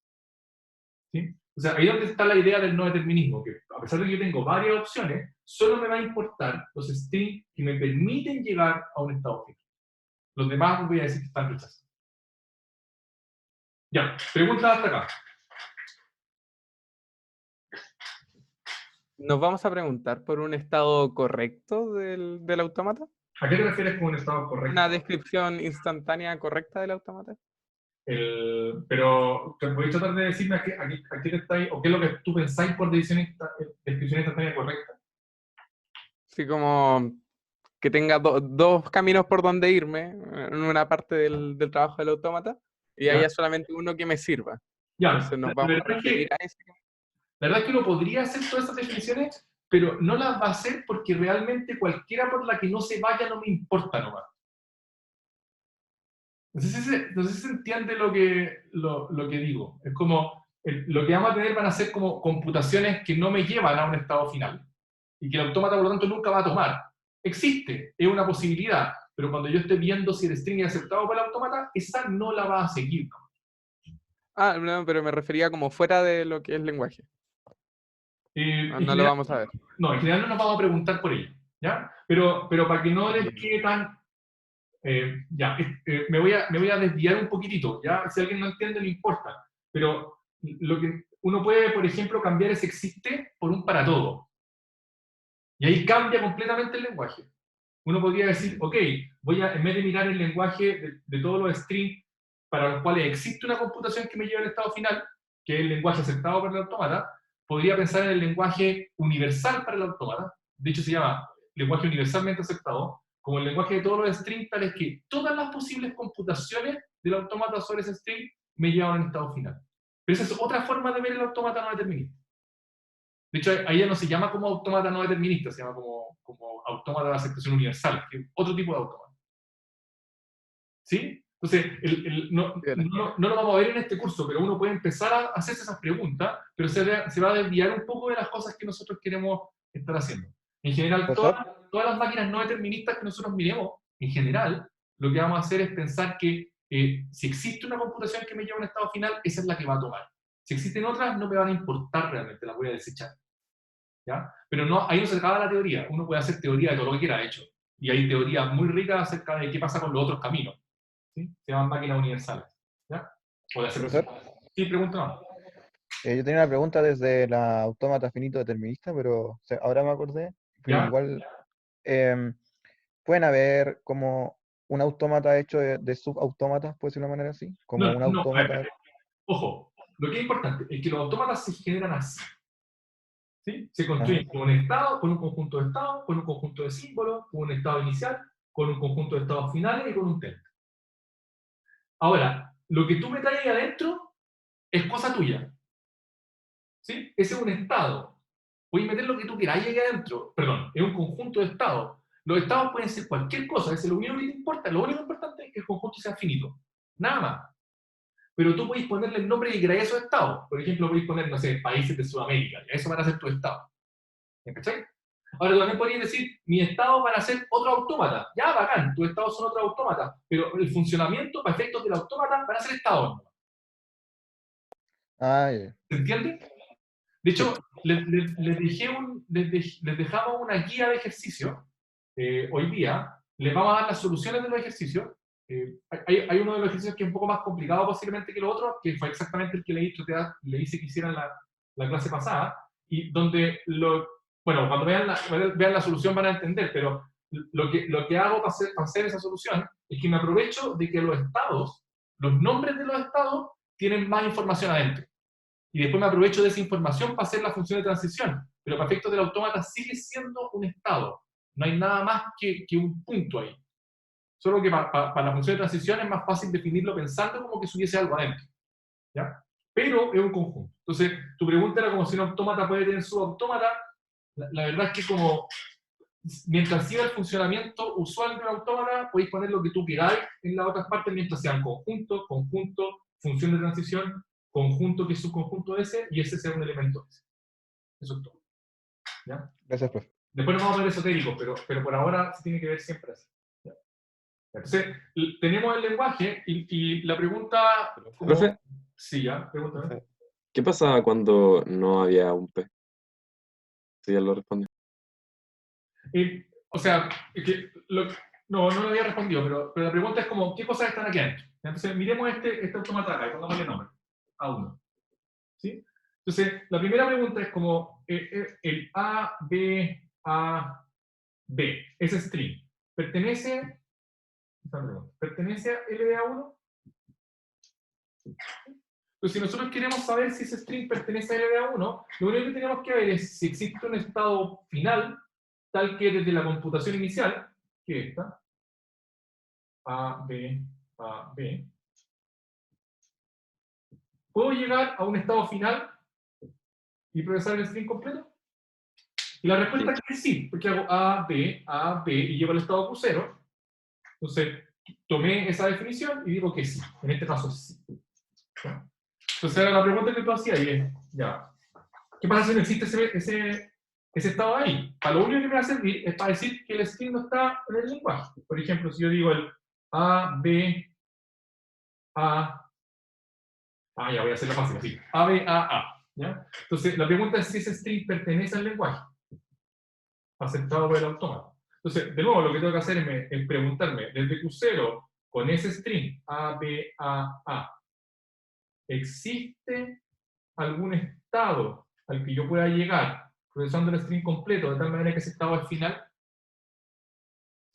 ¿Sí? O sea, ahí es donde está la idea del no determinismo, que a pesar de que yo tengo varias opciones, solo me va a importar los strings que me permiten llegar a un estado final. Los demás voy a decir que están rechazados. Ya, pregunta hasta acá. ¿Nos vamos a preguntar por un estado correcto del autómata? ¿A qué te refieres con un estado correcto? ¿Una descripción instantánea correcta del autómata? Pero, ¿podéis tratar de decirme a qué te estáis, o qué es lo que tú pensáis por descripción instantánea correcta? Sí, como que tenga dos caminos por donde irme en una parte del trabajo del autómata y Ya. haya solamente uno que me sirva. Ya, Entonces nos vamos a referir a ese. la verdad es que uno podría hacer todas esas definiciones, pero no las va a hacer porque realmente cualquiera por la que no se vaya no me importa nomás. No sé si se entiende lo que digo. Es como, lo que vamos a tener van a ser como computaciones que no me llevan a un estado final. Y que el autómata, por lo tanto, nunca va a tomar. Existe, es una posibilidad, pero cuando yo esté viendo si el string es aceptado por el autómata, esa no la va a seguir. Ah, no, pero me refería como fuera de lo que es lenguaje. No lo vamos a ver. No, en general no nos vamos a preguntar por ello, ¿ya? Pero para que no les quede tan... me voy a desviar un poquitito, ¿ya? Si alguien no entiende, no importa. Pero lo que uno puede, por ejemplo, cambiar ese existe por un para todo. Y ahí cambia completamente el lenguaje. Uno podría decir, ok, en vez de mirar el lenguaje de todos los strings para los cuales existe una computación que me lleva al estado final, que es el lenguaje aceptado por el autómata, podría pensar en el lenguaje universal para el autómata, de hecho se llama lenguaje universalmente aceptado, como el lenguaje de todos los strings, tales que todas las posibles computaciones del autómata sobre ese string me llevan al estado final. Pero esa es otra forma de ver el autómata no determinista. De hecho, ahí ya no se llama como autómata no determinista, se llama como autómata de aceptación universal, que es otro tipo de autómata. ¿Sí? Entonces, no lo vamos a ver en este curso, pero uno puede empezar a hacerse esas preguntas, pero se va a desviar un poco de las cosas que nosotros queremos estar haciendo. En general, todas las máquinas no deterministas que nosotros miremos, en general, lo que vamos a hacer es pensar que si existe una computación que me lleva a un estado final, esa es la que va a tomar. Si existen otras, no me van a importar realmente, las voy a desechar. ¿Ya? Pero ahí no se acaba la teoría. Uno puede hacer teoría de todo lo que quiera, de hecho. Y hay teorías muy ricas acerca de qué pasa con los otros caminos. ¿Sí? Se llaman máquinas universales. ¿Ya? O de hacer... Sí, pregunta más. Yo tenía una pregunta desde la autómata finito determinista, pero ahora me acordé. Pero ¿Ya? igual, ¿pueden haber como un autómata hecho de subautómatas, por decirlo de una manera así? Como un autómata... Ojo, lo que es importante es que los autómatas se generan así. ¿Sí? Se construyen con un estado, con un conjunto de estados, con un conjunto de símbolos, con un estado inicial, con un conjunto de estados finales y con un tempo. Ahora, lo que tú me traes ahí adentro es cosa tuya. ¿Sí? Ese es un estado. Puedes meter lo que tú quieras ahí adentro. Perdón, es un conjunto de estados. Los estados pueden ser cualquier cosa, es lo único que te importa. Lo único importante es que el conjunto sea finito. Nada más. Pero tú podéis ponerle el nombre que queráis a esos estados. Por ejemplo, podéis poner, no sé, países de Sudamérica. Eso van a ser tu estado. ¿Me cachai? Ahora tú también podrías decir, mi estado van a ser otro autómata. Ya, bacán, tus estados son otro autómata, pero el funcionamiento para efectos del autómata van a ser estados. Ah, ya. ¿Se entiende? De hecho, les dejamos una guía de ejercicio hoy día. Les vamos a dar las soluciones de los ejercicios. Hay uno de los ejercicios que es un poco más complicado posiblemente que los otros, que fue exactamente el que le hice que hicieran la clase pasada, y donde, bueno, cuando vean la solución van a entender, pero lo que hago para hacer esa solución es que me aprovecho de que los estados, los nombres de los estados, tienen más información adentro. Y después me aprovecho de esa información para hacer la función de transición. Pero para efectos del autómata sigue siendo un estado. No hay nada más que un punto ahí. Solo que para la función de transición es más fácil definirlo pensando como que subiese algo adentro. ¿Ya? Pero es un conjunto. Entonces, tu pregunta era como si un autómata puede tener subautómata. La verdad es que como mientras siga el funcionamiento usual de un autómata, podéis poner lo que tú queráis en las otras partes mientras sean conjunto, función de transición, conjunto que es subconjunto de ese, y ese sea un elemento de ese. Eso es todo. ¿Ya? Gracias, profe. Después nos vamos a ver esotéricos, pero por ahora se tiene que ver siempre así. ¿Ya? Entonces, tenemos el lenguaje y la pregunta... como- Profe. Sí, ya, pregúntame. ¿Qué pasaba cuando no había un P? Sí, ya lo respondió. O sea, es que no lo había respondido, pero la pregunta es como, ¿qué cosas están aquí adentro? Entonces, miremos este autómata acá y pongámosle nombre. A1. ¿Sí? Entonces, la primera pregunta es como, el A, B, A, B, ese string, ¿pertenece a LDA1? Entonces, si nosotros queremos saber si ese string pertenece a LDA1, lo único que tenemos que ver es si existe un estado final, tal que desde la computación inicial, que es esta, A, B, ¿puedo llegar a un estado final y procesar el string completo? Y la respuesta es que sí, porque hago A, B, y llevo al estado Q0. Entonces, tomé esa definición y digo que sí. En este caso, sí. ¿Ya? Entonces, ahora la pregunta que tú hacías es, ya, ¿qué pasa si no existe ese estado ahí? Para lo único que me va a servir es para decir que el string no está en el lenguaje. Por ejemplo, si yo digo el A, B, A, ya voy a hacerlo fácil, así. A, B, A. ¿Ya? Entonces, la pregunta es si ese string pertenece al lenguaje, aceptado por el autómata. Entonces, de nuevo, lo que tengo que hacer es preguntarme, desde Q0, con ese string A, B, A, ¿existe algún estado al que yo pueda llegar procesando el string completo de tal manera que ese estado es final?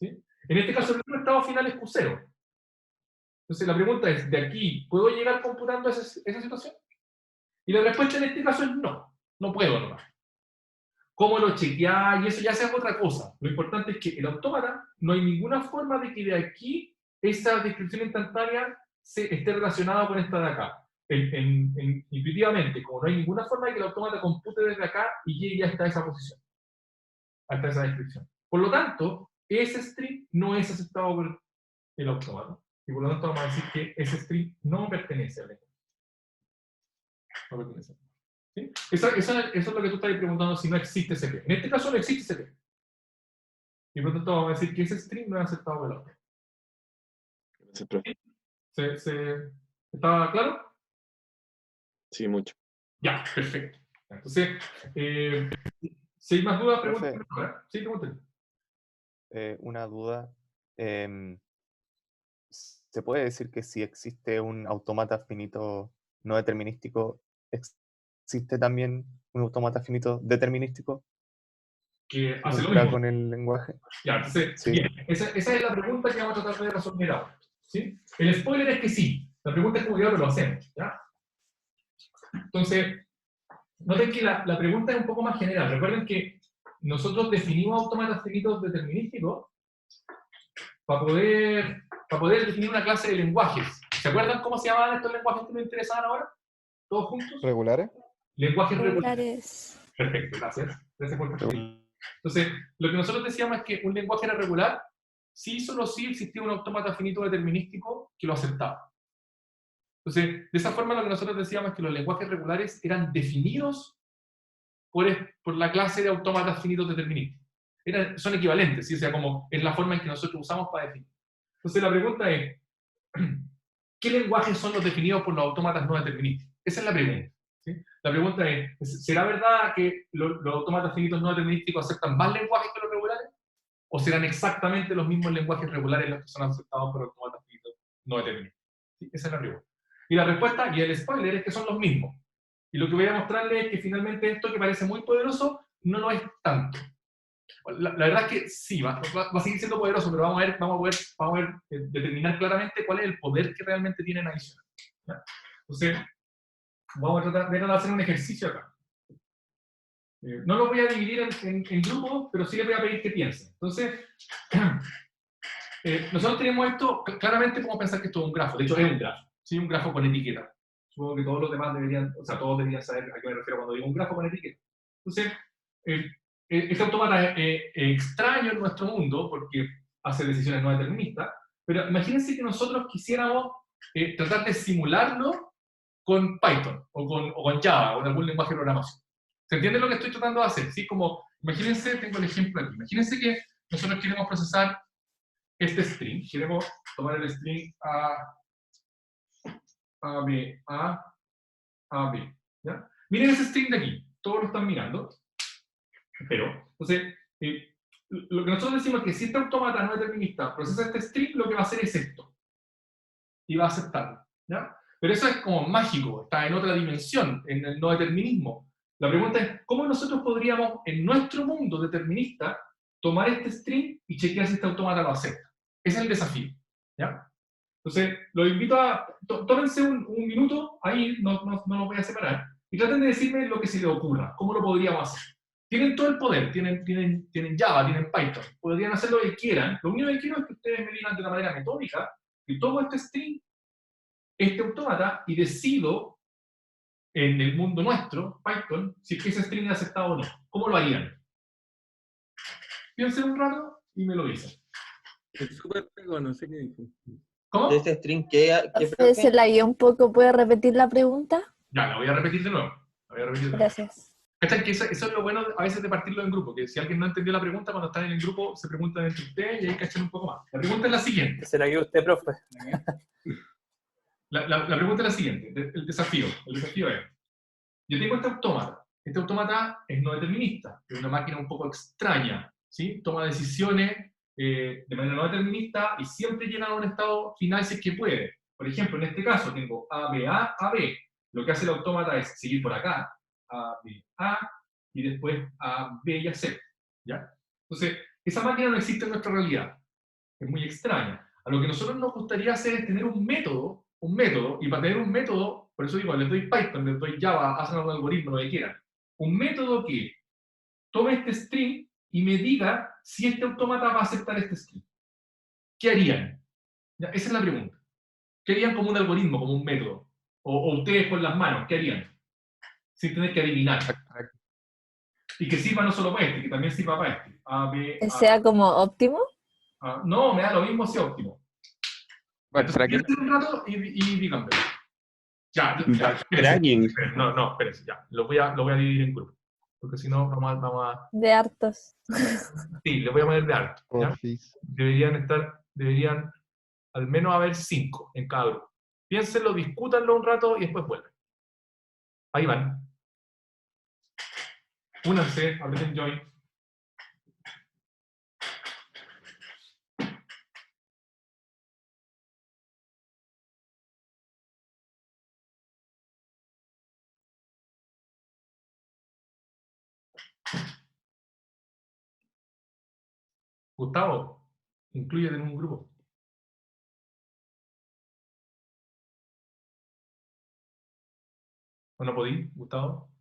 ¿Sí? En este caso, el único estado final es Q0. Entonces, la pregunta es, ¿de aquí puedo llegar computando esa situación? Y la respuesta en este caso es no. No puedo nomás. ¿Cómo lo chequear? Y eso ya sea otra cosa. Lo importante es que el autómata no hay ninguna forma de que de aquí esa descripción instantánea esté relacionada con esta de acá. Intuitivamente, como no hay ninguna forma de que el autómata compute desde acá y llegue hasta esa posición, hasta esa descripción. Por lo tanto, ese string no es aceptado por el autómata. Y por lo tanto vamos a decir que ese string no pertenece al lenguaje. No pertenece. ¿Sí? Eso es lo que tú estás preguntando si no existe ese P. En este caso no existe ese P. Y por lo tanto vamos a decir que ese string no es aceptado por el autómata. Gracias, profe. ¿Estaba claro? Sí, mucho. Ya, perfecto. Entonces, si hay más dudas, pregúntenme. Sí, pregúntenme. Una duda. ¿Se puede decir que si existe un autómata finito no determinístico, existe también un autómata finito determinístico? Que hace lo ¿Entra mismo. con el lenguaje? Ya, entonces, Sí. bien, esa es la pregunta que vamos a tratar de resolver ahora. ¿Sí? El spoiler es que sí. La pregunta es cómo ya lo hacemos. ¿Ya? Entonces, noten que la pregunta es un poco más general. Recuerden que nosotros definimos autómatas finitos determinísticos para poder definir una clase de lenguajes. ¿Se acuerdan cómo se llamaban estos lenguajes que nos interesaban ahora? ¿Todos juntos? ¿Regulares? Lenguajes regulares. Regulares. Perfecto, gracias. Gracias por compartir. Entonces, lo que nosotros decíamos es que un lenguaje era regular si solo si existía un autómata finito determinístico que lo aceptaba. Entonces, de esa forma lo que nosotros decíamos es que los lenguajes regulares eran definidos por la clase de autómatas finitos deterministas. Son equivalentes, ¿sí? O sea, como es la forma en que nosotros usamos para definir. Entonces la pregunta es, ¿qué lenguajes son los definidos por los autómatas no deterministas? Esa es la pregunta. ¿Sí? La pregunta es, ¿será verdad que los autómatas finitos no determinísticos aceptan más lenguajes que los regulares? ¿O serán exactamente los mismos lenguajes regulares los que son aceptados por los autómatas finitos no deterministas? ¿Sí? Esa es la pregunta. Y la respuesta, y el spoiler, es que son los mismos. Y lo que voy a mostrarles es que finalmente esto que parece muy poderoso no lo es tanto. La verdad es que sí, va a seguir siendo poderoso, pero vamos a ver determinar claramente cuál es el poder que realmente tienen adicional. ¿Ya? Entonces, vamos a tratar de hacer un ejercicio acá. No lo voy a dividir en grupos, pero sí les voy a pedir que piensen. Entonces, nosotros tenemos esto, claramente podemos pensar que esto es un grafo, de hecho es un grafo, ¿sí? Un grafo con etiqueta. Supongo que todos los demás deberían, o sea, todos deberían saber a qué me refiero cuando digo un grafo con etiqueta. Entonces, este autómata es extraño en nuestro mundo porque hace decisiones no deterministas, pero imagínense que nosotros quisiéramos tratar de simularlo con Python o con Java o en algún lenguaje de programación. ¿Se entiende lo que estoy tratando de hacer? ¿Sí? Como, imagínense, tengo el ejemplo aquí, imagínense que nosotros queremos procesar este string, queremos tomar el string A, B, ¿ya? Miren ese string de aquí, todos lo están mirando, pero, entonces, lo que nosotros decimos es que si este autómata no determinista procesa este string, lo que va a hacer es esto, y va a aceptarlo, ¿ya? Pero eso es como mágico, está en otra dimensión, en el no determinismo. La pregunta es, ¿cómo nosotros podríamos, en nuestro mundo determinista, tomar este string y chequear si este autómata lo acepta? Ese es el desafío, ¿ya? Entonces, los invito a, tómense un minuto, ahí no los voy a separar, y traten de decirme lo que se les ocurra, cómo lo podríamos hacer. Tienen todo el poder, tienen Java, tienen Python, podrían hacer lo que quieran, lo único que quiero es que ustedes me digan de una manera metódica que tomo este string, este autómata, y decido en el mundo nuestro, Python, si es que ese string es aceptado o no. ¿Cómo lo harían? Piensen un rato y me lo dicen. Es súper pegó, no sé qué dijo. ¿Cómo? ¿Este string qué, Se la guió un poco, ¿puede repetir la pregunta? Ya, la voy a repetir de nuevo. Gracias. ¿Cachai? Que eso es lo bueno a veces de partirlo en grupo, que si alguien no entendió la pregunta, cuando están en el grupo se preguntan entre ustedes y ahí cachan un poco más. La pregunta es la siguiente. Se la guió usted, profe. La pregunta es la siguiente, el desafío. El desafío es, yo tengo este autómata es no determinista, es una máquina un poco extraña, ¿sí? Toma decisiones de manera no determinista y siempre llega a un estado final si es que puede. Por ejemplo, en este caso tengo A, B, A, A, B. Lo que hace el autómata es seguir por acá, A, B, A, y después A, B y A, C, ¿ya? Entonces, esa máquina no existe en nuestra realidad. Es muy extraña. A lo que nosotros nos gustaría hacer es tener un método, y para tener un método, por eso digo, les doy Python, les doy Java, hacen un algoritmo, lo que quieran. Un método que tome este string y me diga si este autómata va a aceptar este string. ¿Qué harían? Ya, esa es la pregunta. ¿Qué harían como un algoritmo, como un método? O ustedes con las manos, ¿qué harían? Sin tener que adivinar. Y que sirva no solo para este, que también sirva para este. A, B, ¿Que A. sea como óptimo? No, me da lo mismo si es óptimo. Bueno, Entonces, ¿será que piensen un rato y díganme. Ya, espérense. Dragging. No, espérense, ya. Lo voy a dividir en grupos. Porque si no, vamos a... De hartos. Sí, le voy a poner de alto. ¿ya? Porfis. Deberían al menos haber 5 en cada grupo. Piénsenlo, discútanlo un rato y después vuelven. Ahí van. Únanse, aprieten join. Gustavo, inclúyete en un grupo. ¿O no podí, Gustavo?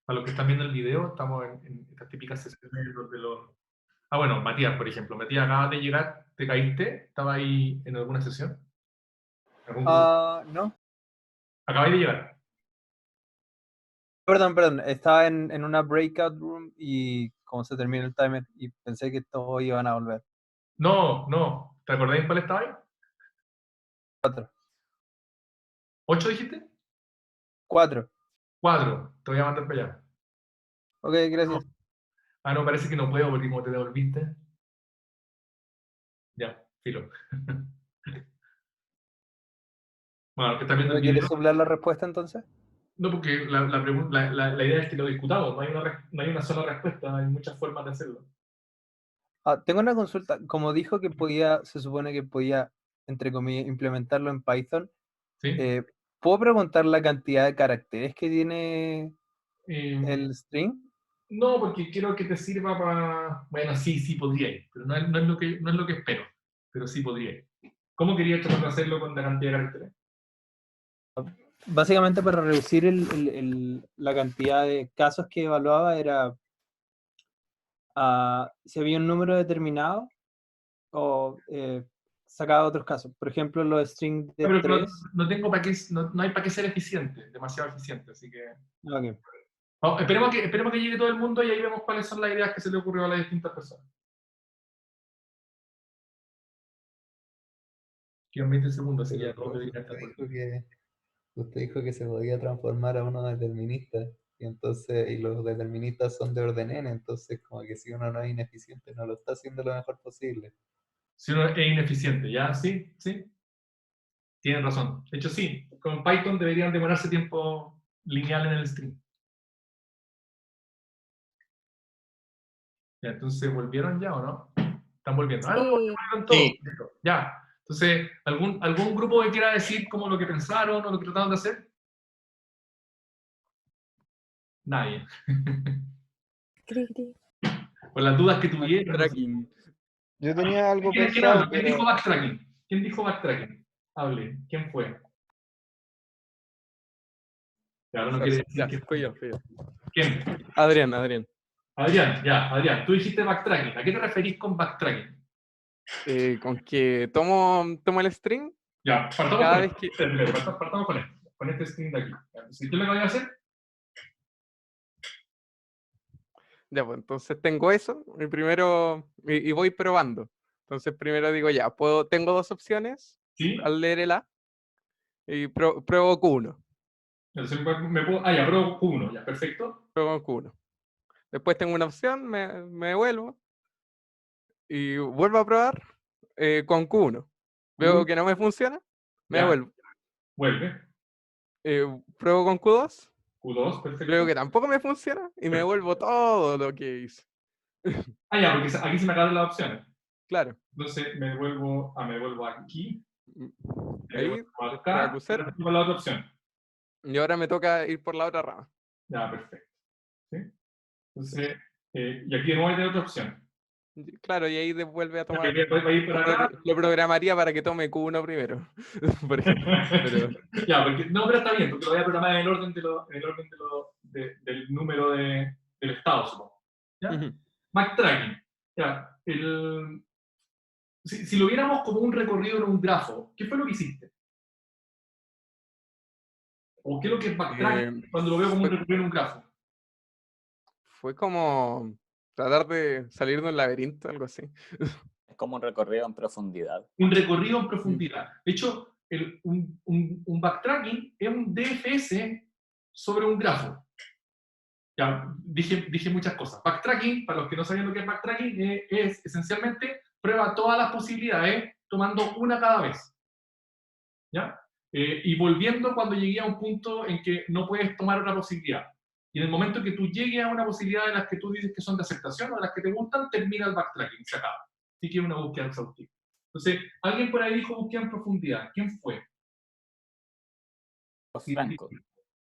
Para los que están viendo el video, estamos en estas típicas sesiones donde los... Ah, bueno, Matías, por ejemplo. Matías, acabas de llegar, ¿te caíste? ¿Estaba ahí en alguna sesión? ¿Algún grupo? No. Acabáis de llegar. Perdón. Estaba en una breakout room y como se termina el timer y pensé que todos iban a volver. No. ¿Te acordáis en cuál estabais? 4. ¿8 dijiste? 4. 4. Te voy a mandar para allá. Ok, gracias. Ah, no, parece que no puedo porque como te devolviste. Ya, filo. Bueno, los que están viendo ¿No el video... quieres soplar la respuesta entonces? No, porque la idea es que lo discutamos. No hay una sola respuesta, hay muchas formas de hacerlo. Tengo una consulta. Como dijo que se supone que podía, entre comillas, implementarlo en Python, ¿Sí? ¿puedo preguntar la cantidad de caracteres que tiene Eh, el string? No, porque quiero que te sirva para... Bueno, sí podría, pero no es lo que espero, pero sí podría. ¿Cómo querías tratar de hacerlo con la cantidad de caracteres? Básicamente para reducir la cantidad de casos que evaluaba era si había un número determinado o sacaba otros casos. Por ejemplo, los strings de Pero 3. no tengo para qué, no hay para qué ser eficiente, demasiado eficiente, así que... Ok. No, esperemos que llegue todo el mundo y ahí vemos cuáles son las ideas que se le ocurrió a las distintas personas. Quedan 20 segundos, así que ya todo lo que diga está por aquí. Usted dijo que se podía transformar a uno determinista, y entonces, y los deterministas son de orden n, entonces como que si uno no es ineficiente, no lo está haciendo lo mejor posible. Si uno es ineficiente, ¿ya? Sí. Tienen razón. De hecho, sí. Con Python deberían demorarse tiempo lineal en el string. Ya, entonces, ¿volvieron ya o no? ¿Están volviendo? Ah, no, Sí. volvieron todos. Listo. Ya. Entonces, ¿algún grupo que quiera decir como lo que pensaron o lo que trataron de hacer? Nadie. Cri, cri. Por las dudas que tuvieron. Tracking. Yo tenía algo ¿Quién pensado, habla? ¿Quién pero dijo backtracking? ¿Quién dijo backtracking? Hable. ¿Quién fue? Claro, no quiere decir Ya, que fui yo. ¿Quién? Adrián. Adrián, tú dijiste backtracking. ¿A qué te referís con backtracking? Con que tomo el string Ya, partamos cada con vez esto. que... Partamos con este string de aquí. ¿Qué es lo que voy a hacer? Ya, pues entonces tengo eso y primero y voy probando. Entonces primero digo ya, tengo dos opciones ¿Sí? al leer el A y pruebo Q1. Entonces ya, pruebo Q1, ya, perfecto. Pruebo Q1. Después tengo una opción, me devuelvo y vuelvo a probar con Q1. Veo que no me funciona, me Ya, devuelvo. vuelve. Pruebo con Q2, Q2, perfecto. veo que tampoco me funciona y me devuelvo todo lo que hice. Ah, ya, porque aquí se me acaban las opciones. Claro. Entonces me devuelvo aquí. Me Ahí, devuelvo para acá. Q0. Ahora estoy con la otra opción. Y ahora me toca ir por la otra rama. Ya, perfecto. ¿Sí? Entonces, y aquí de nuevo hay otra opción. Claro, y ahí devuelve a tomar. Va a ir por acá. Lo programaría para que tome Q1 primero, por ejemplo. Pero... Ya, pero está bien, porque lo voy a programar en el orden, del número del estado, supongo. ¿Ya? Backtracking. Ya, si lo viéramos como un recorrido en un grafo, ¿qué fue lo que hiciste? ¿O qué es lo que es backtracking cuando lo veo como un recorrido en un grafo? Fue como tratar de salir de un laberinto, algo así. Es como un recorrido en profundidad. Un recorrido en profundidad. De hecho, un backtracking es un DFS sobre un grafo. Ya, dije muchas cosas. Backtracking, para los que no saben lo que es backtracking, es esencialmente prueba todas las posibilidades tomando una cada vez. ¿Ya? Y volviendo cuando llegué a un punto en que no puedes tomar otra posibilidad. Y en el momento que tú llegues a una posibilidad de las que tú dices que son de aceptación o de las que te gustan, termina el backtracking, se acaba. Así que es una búsqueda exhaustiva. Entonces, alguien por ahí dijo búsqueda en profundidad. ¿Quién fue? Franco.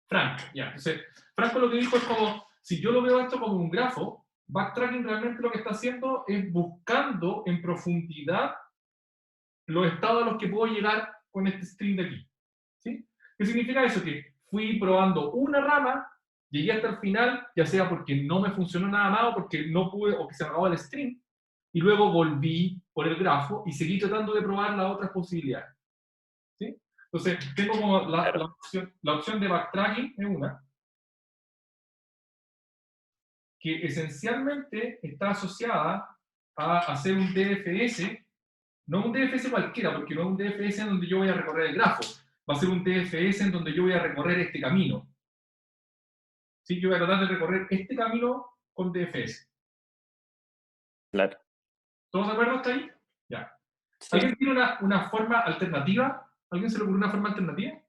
Franco, ya. Entonces, Franco lo que dijo es como, si yo lo veo esto como un grafo, backtracking realmente lo que está haciendo es buscando en profundidad los estados a los que puedo llegar con este string de aquí. ¿Sí? ¿Qué significa eso? Que fui probando una rama Llegué hasta el final, ya sea porque no me funcionó nada más o porque no pude, o que se me acabó el string, y luego volví por el grafo y seguí tratando de probar las otras posibilidades. ¿Sí? Entonces, tengo como la opción de backtracking es una, que esencialmente está asociada a hacer un DFS, no un DFS cualquiera, porque no es un DFS en donde yo voy a recorrer el grafo, va a ser un DFS en donde yo voy a recorrer este camino. ¿Sí? Yo voy a tratar de recorrer este camino con DFS. Claro. ¿Todos de acuerdo hasta ahí? Ya. Sí. ¿Alguien tiene una forma alternativa? ¿Alguien se le ocurre una forma alternativa?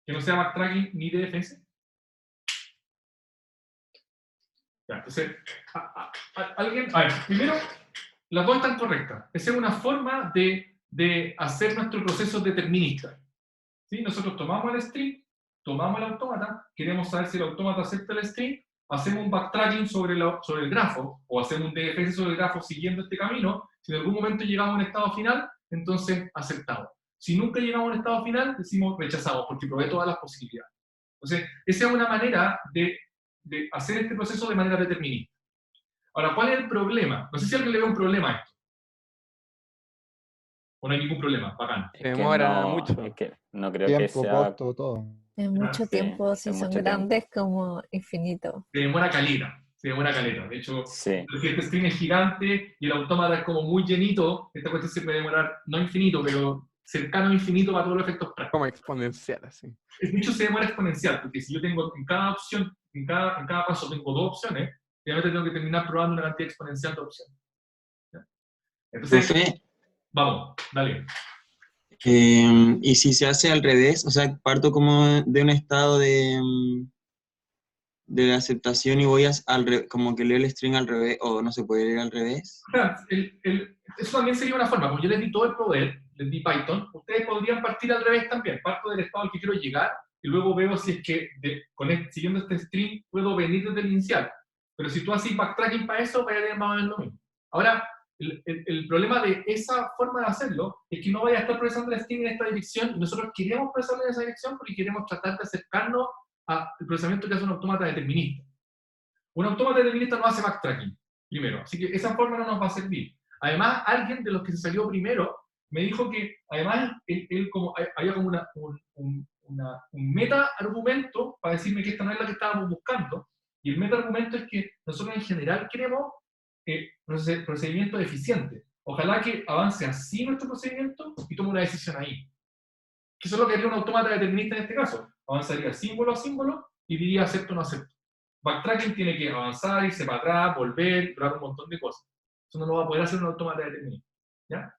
Que no sea backtracking ni DFS. Ya, entonces, alguien, a ver, primero, las dos están correctas. Esa es una forma de hacer nuestro proceso determinista. ¿Sí? Nosotros tomamos el string, tomamos el autómata, queremos saber si el autómata acepta el string, hacemos un backtracking sobre el grafo, o hacemos un DFS sobre el grafo siguiendo este camino. Si en algún momento llegamos a un estado final, entonces aceptamos. Si nunca llegamos a un estado final, decimos rechazamos, porque probé todas las posibilidades. Entonces, esa es una manera de hacer este proceso de manera determinista. Ahora, ¿cuál es el problema? No sé si a alguien le ve un problema a esto. O no hay ningún problema, bacán. Es que demora no, mucho. es que no creo que Tiempo, sea. costo, todo. Es mucho Sí, tiempo, si es son mucho tiempo. grandes como infinito. Se demora caleta, se demora caleta. De hecho, Sí, si este string es gigante y el autómata es como muy llenito, esta cuestión se puede demorar, no infinito, pero cercano a infinito para todos los efectos prácticos. Como exponencial, así. De hecho, se demora exponencial, porque si yo tengo en cada opción, en cada paso tengo dos opciones, obviamente tengo que terminar probando una cantidad exponencial de opciones. ¿Ya? Entonces, Profe, vamos, dale. y si se hace al revés, o sea, parto como de un estado de aceptación y voy como que leo el string al revés, o no se puede leer al revés. Eso también sería una forma, como yo les di todo el poder, les di Python, ustedes podrían partir al revés también, parto del estado al que quiero llegar, y luego veo si es que siguiendo este string puedo venir desde el inicial. Pero si tú haces backtracking para eso, vaya a tener más o menos lo mismo. Ahora, el problema de esa forma de hacerlo es que no vaya a estar procesando el string en esta dirección, y nosotros queremos procesarlo en esa dirección porque queremos tratar de acercarnos al procesamiento que hace un autómata determinista. Un autómata determinista no hace backtracking, primero, así que esa forma no nos va a servir. Además, alguien de los que se salió primero me dijo que, además, había como un meta-argumento para decirme que esta no es la que estábamos buscando, y el meta-argumento es que nosotros en general queremos procedimiento eficiente. Ojalá que avance así nuestro procedimiento y tome una decisión ahí. Que eso es lo que haría un autómata determinista en este caso. Avanzaría símbolo a símbolo y diría acepto o no acepto. Backtracking tiene que avanzar, irse para atrás, volver, probar un montón de cosas. Eso no lo va a poder hacer un autómata determinista. ¿Ya?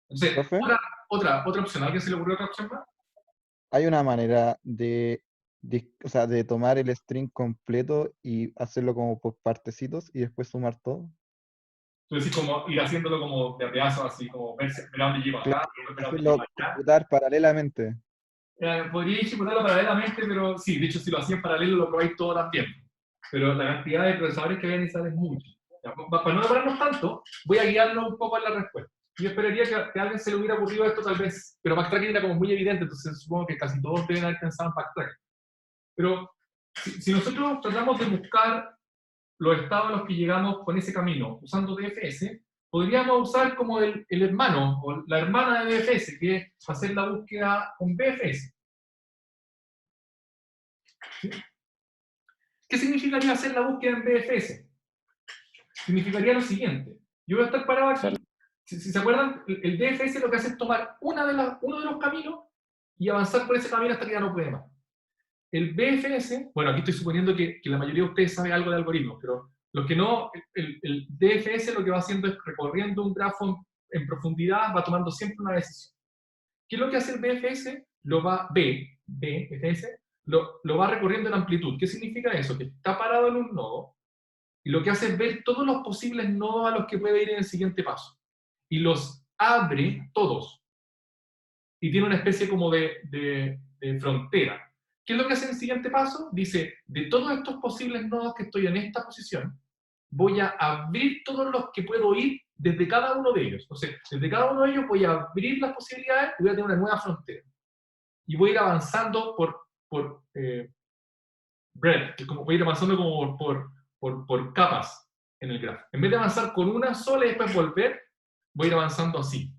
Entonces, ¿Profe? otra opción. ¿A alguien se le ocurrió otra opción más? Hay una manera o sea, de tomar el string completo y hacerlo como por partecitos y después sumar todo. Tú decís como ir haciéndolo como de pedazos, así como ver a dónde llego acá, ver a dónde Hacerlo llego allá. computar paralelamente. Podría ejecutarlo paralelamente, pero sí, de hecho si lo hacía en paralelo lo probáis todo también. Pero la cantidad de procesadores que voy a necesitar es mucho. Ya, para no demorarnos tanto, voy a guiarlo un poco en la respuesta. Yo esperaría que a alguien se le hubiera ocurrido esto tal vez, pero backtracking era como muy evidente, entonces supongo que casi todos deben haber pensado en backtracking. Pero si nosotros tratamos de buscar los estados a los que llegamos con ese camino usando DFS, podríamos usar como el hermano o la hermana de DFS, que es hacer la búsqueda con BFS. ¿Sí? ¿Qué significaría hacer la búsqueda en BFS? Significaría lo siguiente. Yo voy a estar parado aquí. Si se acuerdan, el DFS lo que hace es tomar uno de los caminos y avanzar por ese camino hasta que ya no puede más. El BFS, bueno, aquí estoy suponiendo que la mayoría de ustedes sabe algo de algoritmos, pero los que no, el DFS lo que va haciendo es recorriendo un grafo en profundidad, va tomando siempre una decisión. ¿Qué es lo que hace el BFS? BFS, lo va recorriendo en amplitud. ¿Qué significa eso? Que está parado en un nodo y lo que hace es ver todos los posibles nodos a los que puede ir en el siguiente paso. Y los abre todos. Y tiene una especie como de frontera. ¿Qué es lo que hace en el siguiente paso? Dice, de todos estos posibles nodos que estoy en esta posición, voy a abrir todos los que puedo ir desde cada uno de ellos. O sea, desde cada uno de ellos voy a abrir las posibilidades y voy a tener una nueva frontera. Y voy a ir avanzando por breadth, que es como voy a ir avanzando como por capas en el grafo. En vez de avanzar con una sola y después volver, voy a ir avanzando así,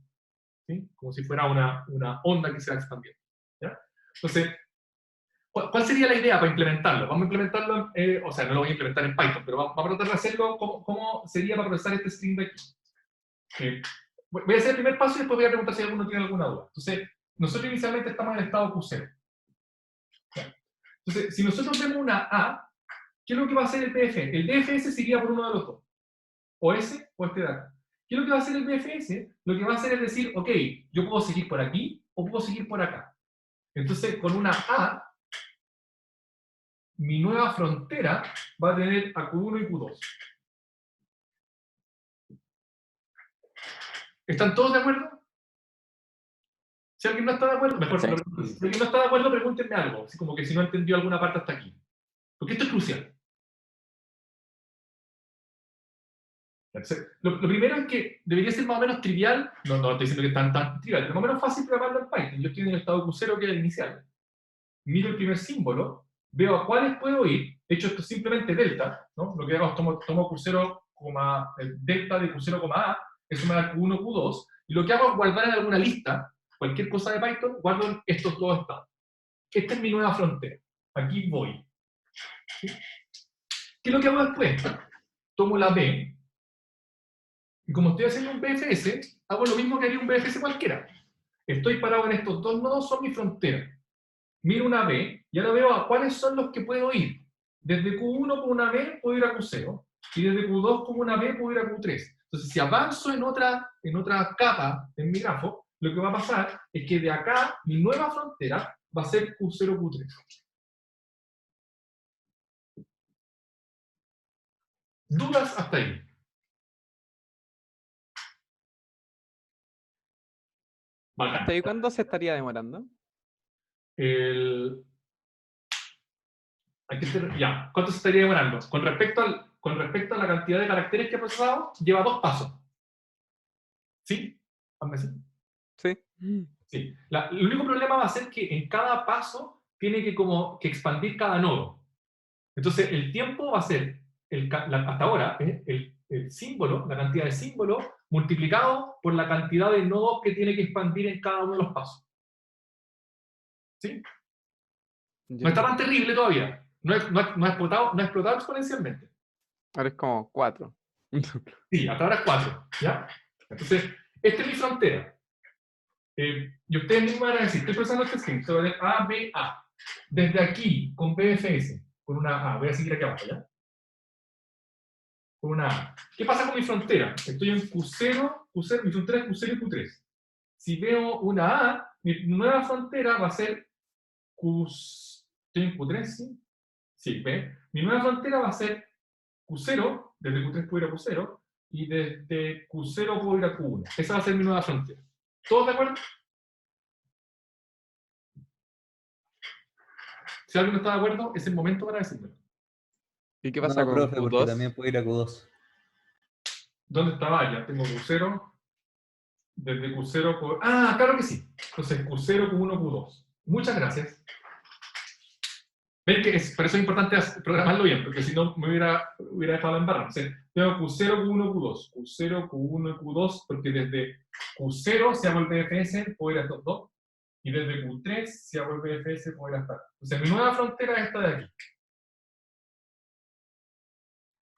¿sí? Como si fuera una onda que se va expandiendo, ¿ya? Entonces, ¿cuál sería la idea para implementarlo? Vamos a implementarlo, o sea, no lo voy a implementar en Python, pero vamos a tratar de hacerlo cómo sería para procesar este string de aquí. Voy a hacer el primer paso y después voy a preguntar si alguno tiene alguna duda. Entonces, nosotros inicialmente estamos en el estado Q0. ¿Ya? Entonces, si nosotros vemos una A, ¿qué es lo que va a hacer el BF? El BFS se iría por uno de los dos. O ese o este de acá. ¿Qué es lo que va a hacer el BFS? Lo que va a hacer es decir, ok, yo puedo seguir por aquí o puedo seguir por acá. Entonces, con una A, mi nueva frontera va a tener a Q1 y Q2. ¿Están todos de acuerdo? Si alguien no está de acuerdo, mejor. Sí. Si alguien no está de acuerdo, pregúntenme algo. Así como que si no entendió alguna parte hasta aquí. Porque esto es crucial. Lo primero es que debería ser más o menos trivial. No estoy diciendo que es tan trivial, pero más o menos fácil programarlo en Python. Yo estoy en el estado Q0, que es el inicial. Miro el primer símbolo, veo a cuáles puedo ir. De hecho, esto es simplemente delta, ¿no? Lo que hago es tomo Q0, delta de Q0, A, eso me da Q1, Q2, y lo que hago es guardar en alguna lista, cualquier cosa de Python, guardo en estos dos estados. Esta es mi nueva frontera. Aquí voy. ¿Sí? ¿Qué es lo que hago después? Tomo la B, y como estoy haciendo un BFS, hago lo mismo que haría un BFS cualquiera. Estoy parado en estos dos nodos, son mi frontera. Miro una B, y ahora veo a cuáles son los que puedo ir. Desde Q1 con una B puedo ir a Q0, y desde Q2 con una B puedo ir a Q3. Entonces, si avanzo en otra capa en mi grafo, lo que va a pasar es que de acá, mi nueva frontera va a ser Q0, Q3. ¿Dudas hasta ahí? Bacán. ¿Hasta ahí cuándo se estaría demorando? Ya, ¿cuánto se estaría demorando? Con respecto a la cantidad de caracteres que he procesado, lleva 2 pasos. ¿Sí? Sí. Sí. El único problema va a ser que en cada paso tiene que expandir cada nodo. Entonces, el tiempo va a ser, hasta ahora, el símbolo, la cantidad de símbolos, multiplicado por la cantidad de nodos que tiene que expandir en cada uno de los pasos. ¿Sí? No está tan terrible todavía. No ha explotado exponencialmente. Ahora es como 4. Sí, hasta ahora es 4. ¿Ya? Entonces, esta es mi frontera. Y ustedes mismos van a decir, estoy procesando este string, se va a ver A, B, A. Desde aquí, con BFS, con una A, voy a seguir aquí abajo, ¿ya? Con una A. ¿Qué pasa con mi frontera? Estoy en Q0, mi frontera es Q0 y Q3. Si veo una A, mi nueva frontera va a ser ¿estoy en Q3? Sí. Sí, ¿ve? Mi nueva frontera va a ser Q0, desde Q3 puedo ir a Q0, y desde Q0 puedo ir a Q1. Esa va a ser mi nueva frontera. ¿Todos de acuerdo? Si alguien no está de acuerdo, es el momento para decirlo. ¿Y qué pasa No, con profe, porque Q2? también puedo ir a Q2. ¿Dónde estaba? Ya tengo Q0. Desde Q0 por... Ah, claro que sí. Entonces, Q0, Q1, Q2. Muchas gracias. Ven que por eso es importante programarlo bien, porque si no me hubiera dejado la embarrada. O sea, tengo Q0, Q1, Q2. Q0, Q1 y Q2, porque desde Q0, si hago el BFS, puedo ir a estos dos. Y desde Q3, si hago el BFS, puedo ir hasta acá. O sea, mi nueva frontera es esta de aquí.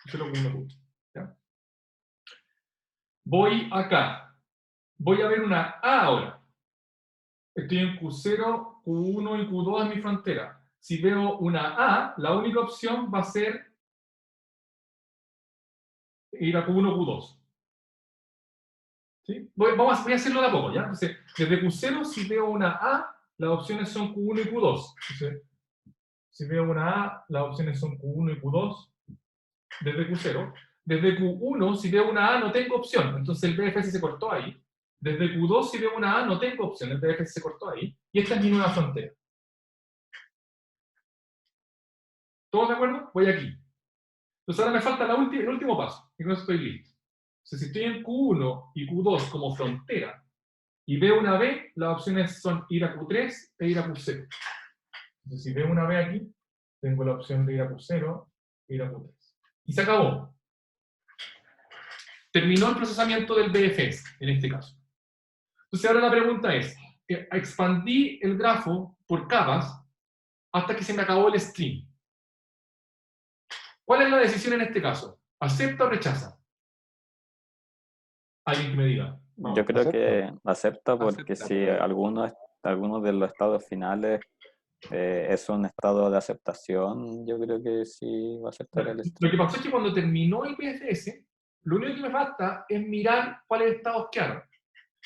Q0, Q1, Q2. ¿Ya? Voy acá. Voy a ver una A ahora. Estoy en Q0, Q1 y Q2 es mi frontera. Si veo una A, la única opción va a ser ir a Q1, Q2. ¿Sí? Voy a hacerlo de a poco, ¿ya? Entonces, desde Q0, si veo una A, las opciones son Q1 y Q2. Entonces, si veo una A, las opciones son Q1 y Q2 desde Q0. Desde Q1, si veo una A, no tengo opción. Entonces el BFS se cortó ahí. Desde Q2, si veo una A, no tengo opción. El BFS se cortó ahí. Y esta es mi nueva frontera. ¿Todos de acuerdo? Voy aquí. Entonces ahora me falta el último paso. Y con eso estoy listo. Entonces, si estoy en Q1 y Q2 como frontera y veo una B, las opciones son ir a Q3 e ir a Q0. Entonces, si veo una B aquí, tengo la opción de ir a Q0 e ir a Q3. Y se acabó. Terminó el procesamiento del BFS, en este caso. Entonces ahora la pregunta es, expandí el grafo por capas hasta que se me acabó el string. ¿Cuál es la decisión en este caso? ¿Acepta o rechaza? Alguien que me diga. Yo creo que acepta porque Acepta. si algunos de los estados finales es un estado de aceptación, yo creo que sí va a aceptar el Lo string. que pasó es que cuando terminó el BFS, lo único que me falta es mirar cuáles estados quedaron.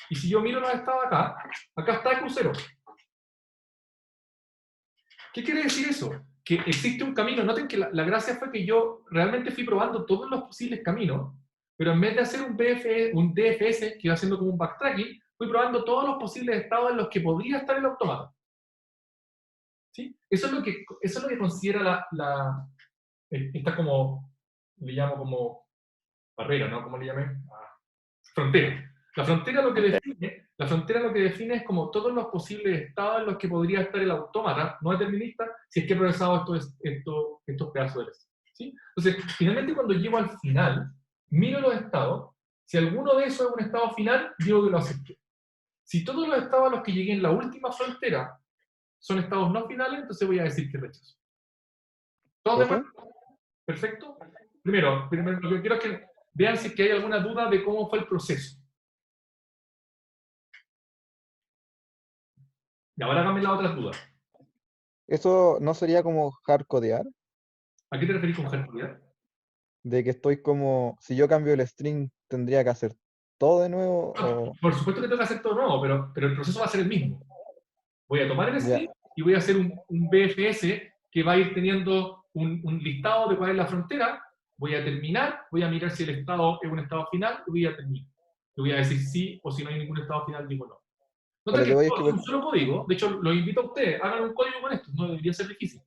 Y si yo miro los estados acá está Q0. ¿Qué quiere decir eso? Que existe un camino. Noten que la gracia fue que yo realmente fui probando todos los posibles caminos, pero en vez de hacer un DFS, que iba haciendo como un backtracking, fui probando todos los posibles estados en los que podría estar el autómata. ¿Sí? Eso es lo que considera esta como, le llamo como barrera, ¿no? ¿Cómo le llamé? Frontera. La frontera lo que define es como todos los posibles estados en los que podría estar el autómata no determinista si es que he procesado estos pedazos de S. ¿Sí? Entonces, finalmente cuando llego al final, miro los estados, si alguno de esos es un estado final, digo que lo acepté. Si todos los estados a los que llegué en la última frontera son estados no finales, entonces voy a decir que rechazo. ¿Todo de acuerdo? ¿Perfecto? Primero, lo que quiero es que vean si es que hay alguna duda de cómo fue el proceso. Y ahora háganme la otra duda. ¿Eso no sería como hardcodear? ¿A qué te referís con hardcodear? De que estoy como, si yo cambio el string, ¿tendría que hacer todo de nuevo? O... Por supuesto que tengo que hacer todo nuevo, pero el proceso va a ser el mismo. Voy a tomar el Ya. string y voy a hacer un BFS que va a ir teniendo un listado de cuál es la frontera. Voy a terminar, voy a mirar si el estado es un estado final y voy a terminar. Le voy a decir sí, o si no hay ningún estado final, digo no. A Nota lo que que voy es que... es un solo código. De hecho, los invito a ustedes, hagan un código con esto. No debería ser difícil.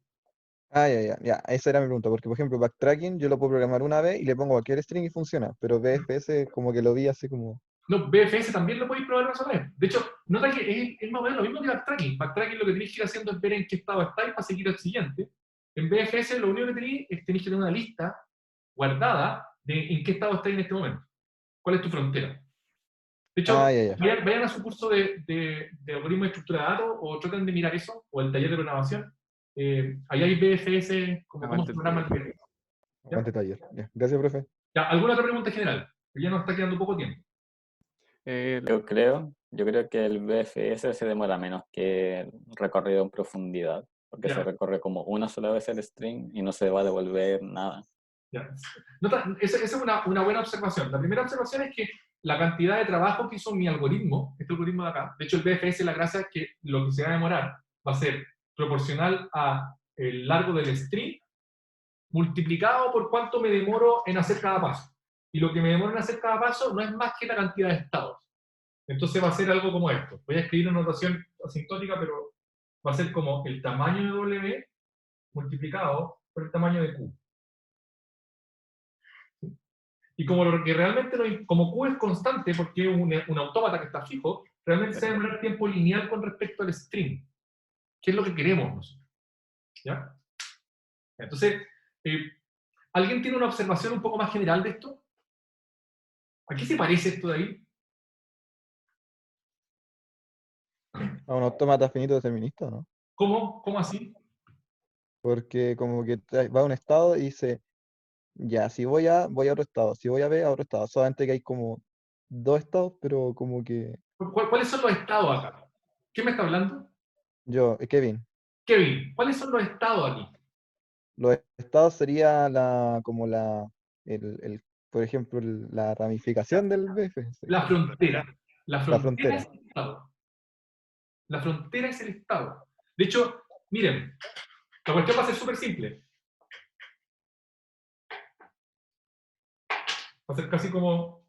Ya, esa era mi pregunta, porque por ejemplo, backtracking yo lo puedo programar una vez y le pongo cualquier string y funciona, pero BFS como que lo vi así como... No, BFS también lo podéis probar una sola vez. De hecho, nota que es más o menos lo mismo que backtracking. Backtracking lo que tenéis que ir haciendo es ver en qué estado estáis para seguir al siguiente. En BFS lo único que tenéis es tenéis que tener una lista guardada de en qué estado estáis en este momento. ¿Cuál es tu frontera? De hecho, ya. vayan a su curso de algoritmo de estructura de datos o traten de mirar eso, o el taller de programación. Ahí hay BFS, como cómo se programa el BFS. Aguante taller. Ya. Gracias, profe. Ya, ¿alguna otra pregunta general? Que ya nos está quedando poco tiempo. Yo creo que el BFS se demora menos que el recorrido en profundidad, porque Ya. se recorre como una sola vez el string y no se va a devolver nada. Ya. Esa es una buena observación. La primera observación es que la cantidad de trabajo que hizo mi algoritmo, este algoritmo de acá, de hecho el BFS, la gracia es que lo que se va a demorar va a ser proporcional a el largo del string multiplicado por cuánto me demoro en hacer cada paso. Y lo que me demoro en hacer cada paso no es más que la cantidad de estados. Entonces va a ser algo como esto. Voy a escribir una notación asintótica, pero va a ser como el tamaño de W multiplicado por el tamaño de Q. Y como que realmente, como Q es constante, porque es un autómata que está fijo, realmente se va a demorar tiempo lineal con respecto al string. ¿Qué es lo que queremos nosotros? ¿Ya? Entonces, ¿alguien tiene una observación un poco más general de esto? ¿A qué se parece esto de ahí? A un autómata finito determinista, ¿no? ¿Cómo? ¿Cómo así? Porque como que va a un estado y dice, ya, si voy a otro estado, si voy a B, a otro estado. Solamente que hay como dos estados, pero como que ¿Cuáles son los estados acá? ¿Quién me está hablando? Kevin, Kevin, ¿cuáles son los estados aquí? los estados sería por ejemplo, la ramificación del BFS. La frontera. La frontera frontera. es el estado. La frontera es el estado. De hecho, miren, la cuestión va a ser súper simple. Va a ser casi como...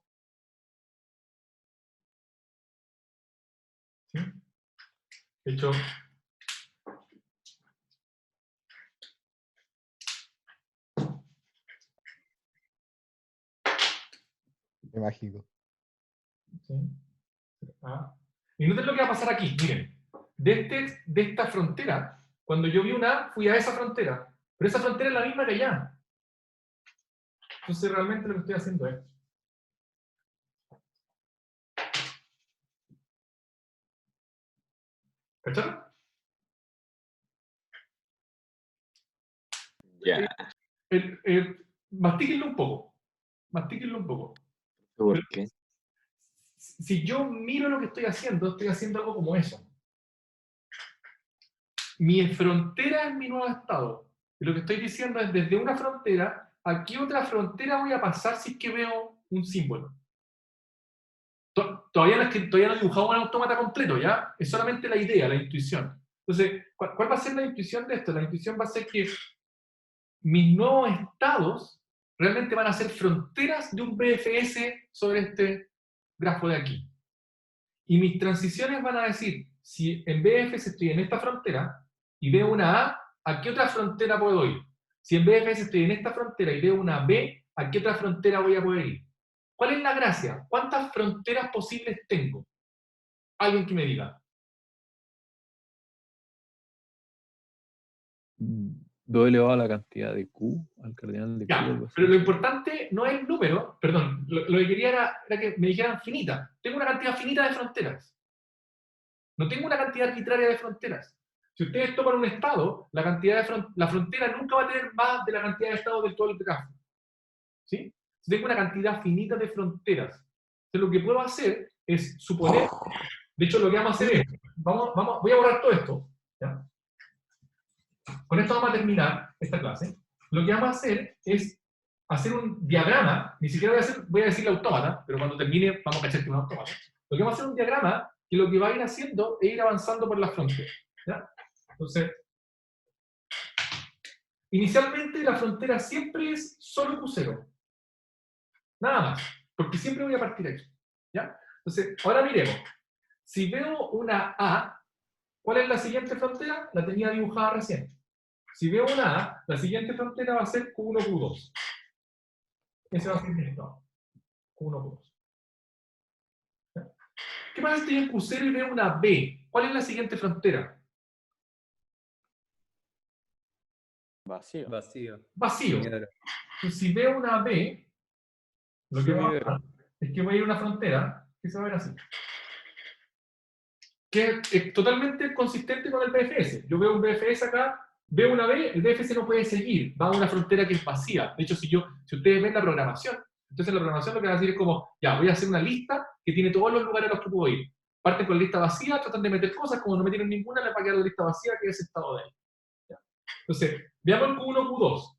¿Sí? De hecho... Qué mágico. ¿Sí? Y noten lo que va a pasar aquí. Miren, de esta frontera Cuando yo vi una A, fui a esa frontera. Pero esa frontera es la misma que allá. Entonces realmente lo que estoy haciendo es... ¿Cacharon? Ya. Mastíquenlo un poco. Mastíquenlo un poco. ¿Por qué? Si yo miro lo que estoy haciendo algo como eso. Mi frontera es mi nuevo estado. Y lo que estoy diciendo es desde una frontera, ¿a qué otra frontera voy a pasar si es que veo un símbolo? Todavía no he dibujado un autómata completo, ¿ya? Es solamente la idea, la intuición. Entonces, ¿cuál va a ser la intuición de esto? La intuición va a ser que mis nuevos estados realmente van a ser fronteras de un BFS sobre este grafo de aquí. Y mis transiciones van a decir, si en BFS estoy en esta frontera y veo una ¿a qué otra frontera puedo ir? Si en BFS estoy en esta frontera y veo una B, ¿a qué otra frontera voy a poder ir? ¿Cuál es la gracia? ¿Cuántas fronteras posibles tengo? Alguien que me diga. 2 elevado a la cantidad de Q, al cardinal de Q. Ya, Algo así. pero lo importante no es el número, perdón, lo que quería era que me dijeran finita. Tengo una cantidad finita de fronteras. No tengo una cantidad arbitraria de fronteras. Si ustedes toman un estado, la frontera nunca va a tener más de la cantidad de estados del todo el grafo. ¿Sí? Si tengo una cantidad finita de fronteras. Entonces lo que puedo hacer es suponer, de hecho lo que vamos a hacer es, voy a borrar todo esto. ¿Ya? Con esto vamos a terminar esta clase. Lo que vamos a hacer es hacer un diagrama, ni siquiera voy a decir el autómata, pero cuando termine vamos a cachar que es un autómata. Lo que vamos a hacer es un diagrama que lo que va a ir haciendo es ir avanzando por las fronteras. ¿Ya? Entonces, inicialmente la frontera siempre es solo Q0. Nada más, porque siempre voy a partir aquí. ¿Ya? Entonces, ahora miremos. Si veo una A, ¿cuál es la siguiente frontera? La tenía dibujada recién. Si veo una A, la siguiente frontera va a ser Q1, Q2. Ese va a ser mi estado. Q1, Q2. ¿Ya? ¿Qué pasa si estoy en Q0 y veo una B? ¿Cuál es la siguiente frontera? Vacío. Vacío. Entonces, si veo una B, lo que va a pasar es que voy a ir a una frontera que se va a ver así. Que es totalmente consistente con el BFS. Yo veo un BFS acá, veo una B, el BFS no puede seguir, va a una frontera que es vacía. De hecho, si ustedes ven la programación, entonces la programación lo que va a decir es como, ya, voy a hacer una lista que tiene todos los lugares a los que puedo ir. Parten con lista vacía, tratan de meter cosas, como no metieron ninguna, les va a quedar la lista vacía, que es estado de ahí. ¿Ya? Entonces, veamos el Q1, Q2.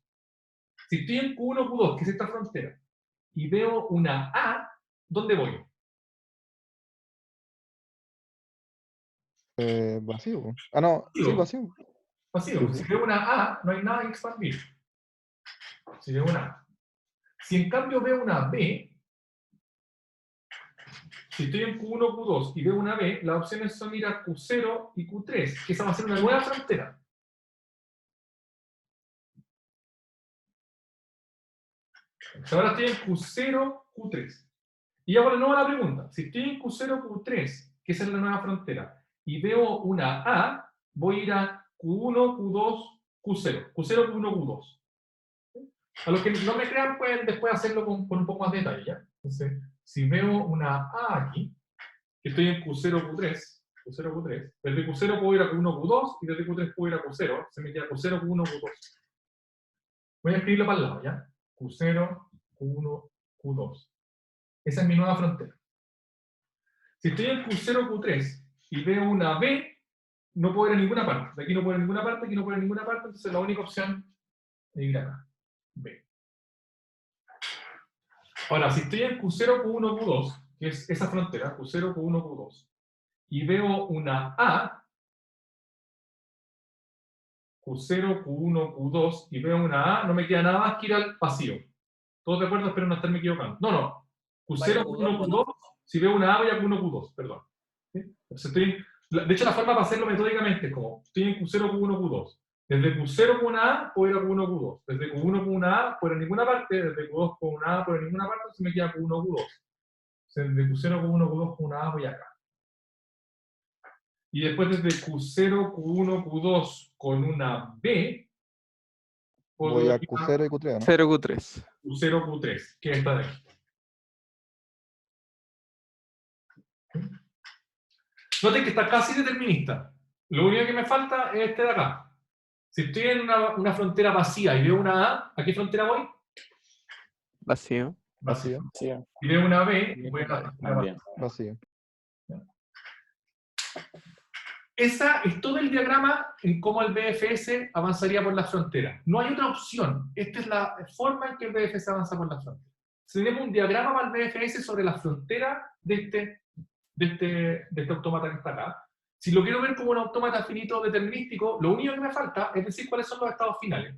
Si estoy en Q1, Q2, que es esta frontera, y veo una A, ¿dónde voy? Vacío. Ah, no, sí, vacío. Vacío. Si veo una A, no hay nada que expandir. Si veo una A. Si en cambio veo una B, si estoy en Q1, Q2 y veo una B, las opciones son ir a Q0 y Q3, que esa va a ser una nueva frontera. Entonces ahora estoy en Q0, Q3. Y ahora no la pregunta. Si estoy en Q0, Q3, que esa es la nueva frontera, y veo una A, voy a ir a Q1, Q2, Q0. Q0, Q1, Q2. A los que no me crean pueden después hacerlo con un poco más de detalle, ¿ya? Entonces, si veo una A aquí, que estoy en Q0, Q3, desde Q0 puedo ir a Q1, Q2, y desde Q3 puedo ir a Q0, se me queda Q0, Q1, Q2. Voy a escribirlo para el lado, ¿ya? Q0, Q1, Q2. Esa es mi nueva frontera. Si estoy en Q0, Q3, y veo una B, no puedo ir a ninguna parte. De aquí no puedo ir a ninguna parte, aquí no puedo ir a ninguna parte, entonces la única opción es ir acá. B. Ahora, si estoy en Q0, Q1, Q2, que es esa frontera, Q0, Q1, Q2, y veo una A, Q0, Q1, Q2, y veo una A, no me queda nada más que ir al vacío. ¿Todos de acuerdo? Espero no estarme equivocando. No. Q0, Q1, Q2, si veo una A, voy a Q1, Q2, perdón. ¿Sí? Entonces de hecho, la forma para hacerlo metódicamente es como, estoy en Q0, Q1, Q2. Desde Q0 con una A, puedo ir a Q1, Q2. Desde Q1 con una A, puedo ir a ninguna parte. Desde Q2 con una A, puedo ir a ninguna parte, se me queda Q1, Q2. Desde Q0, Q1, Q2 con una A, voy acá. y después desde Q0, Q1, Q2 con una B, Voy a ir Q0 y Q3, ¿no? 0Q3. Q0, Q3, que es esta de aquí. Noten que está casi determinista. Lo único que me falta es este de acá. Si estoy en una frontera vacía y veo una A, ¿a qué frontera voy? Vacío. Vacío. Sí, Si veo una B, voy a la frontera También. vacía. Vacío. Esa es todo el diagrama en cómo el BFS avanzaría por la frontera. No hay otra opción. Esta es la forma en que el BFS avanza por la frontera. Si tenemos un diagrama para el BFS sobre la frontera de este autómata que está acá. Si lo quiero ver como un autómata finito determinístico, lo único que me falta es decir cuáles son los estados finales.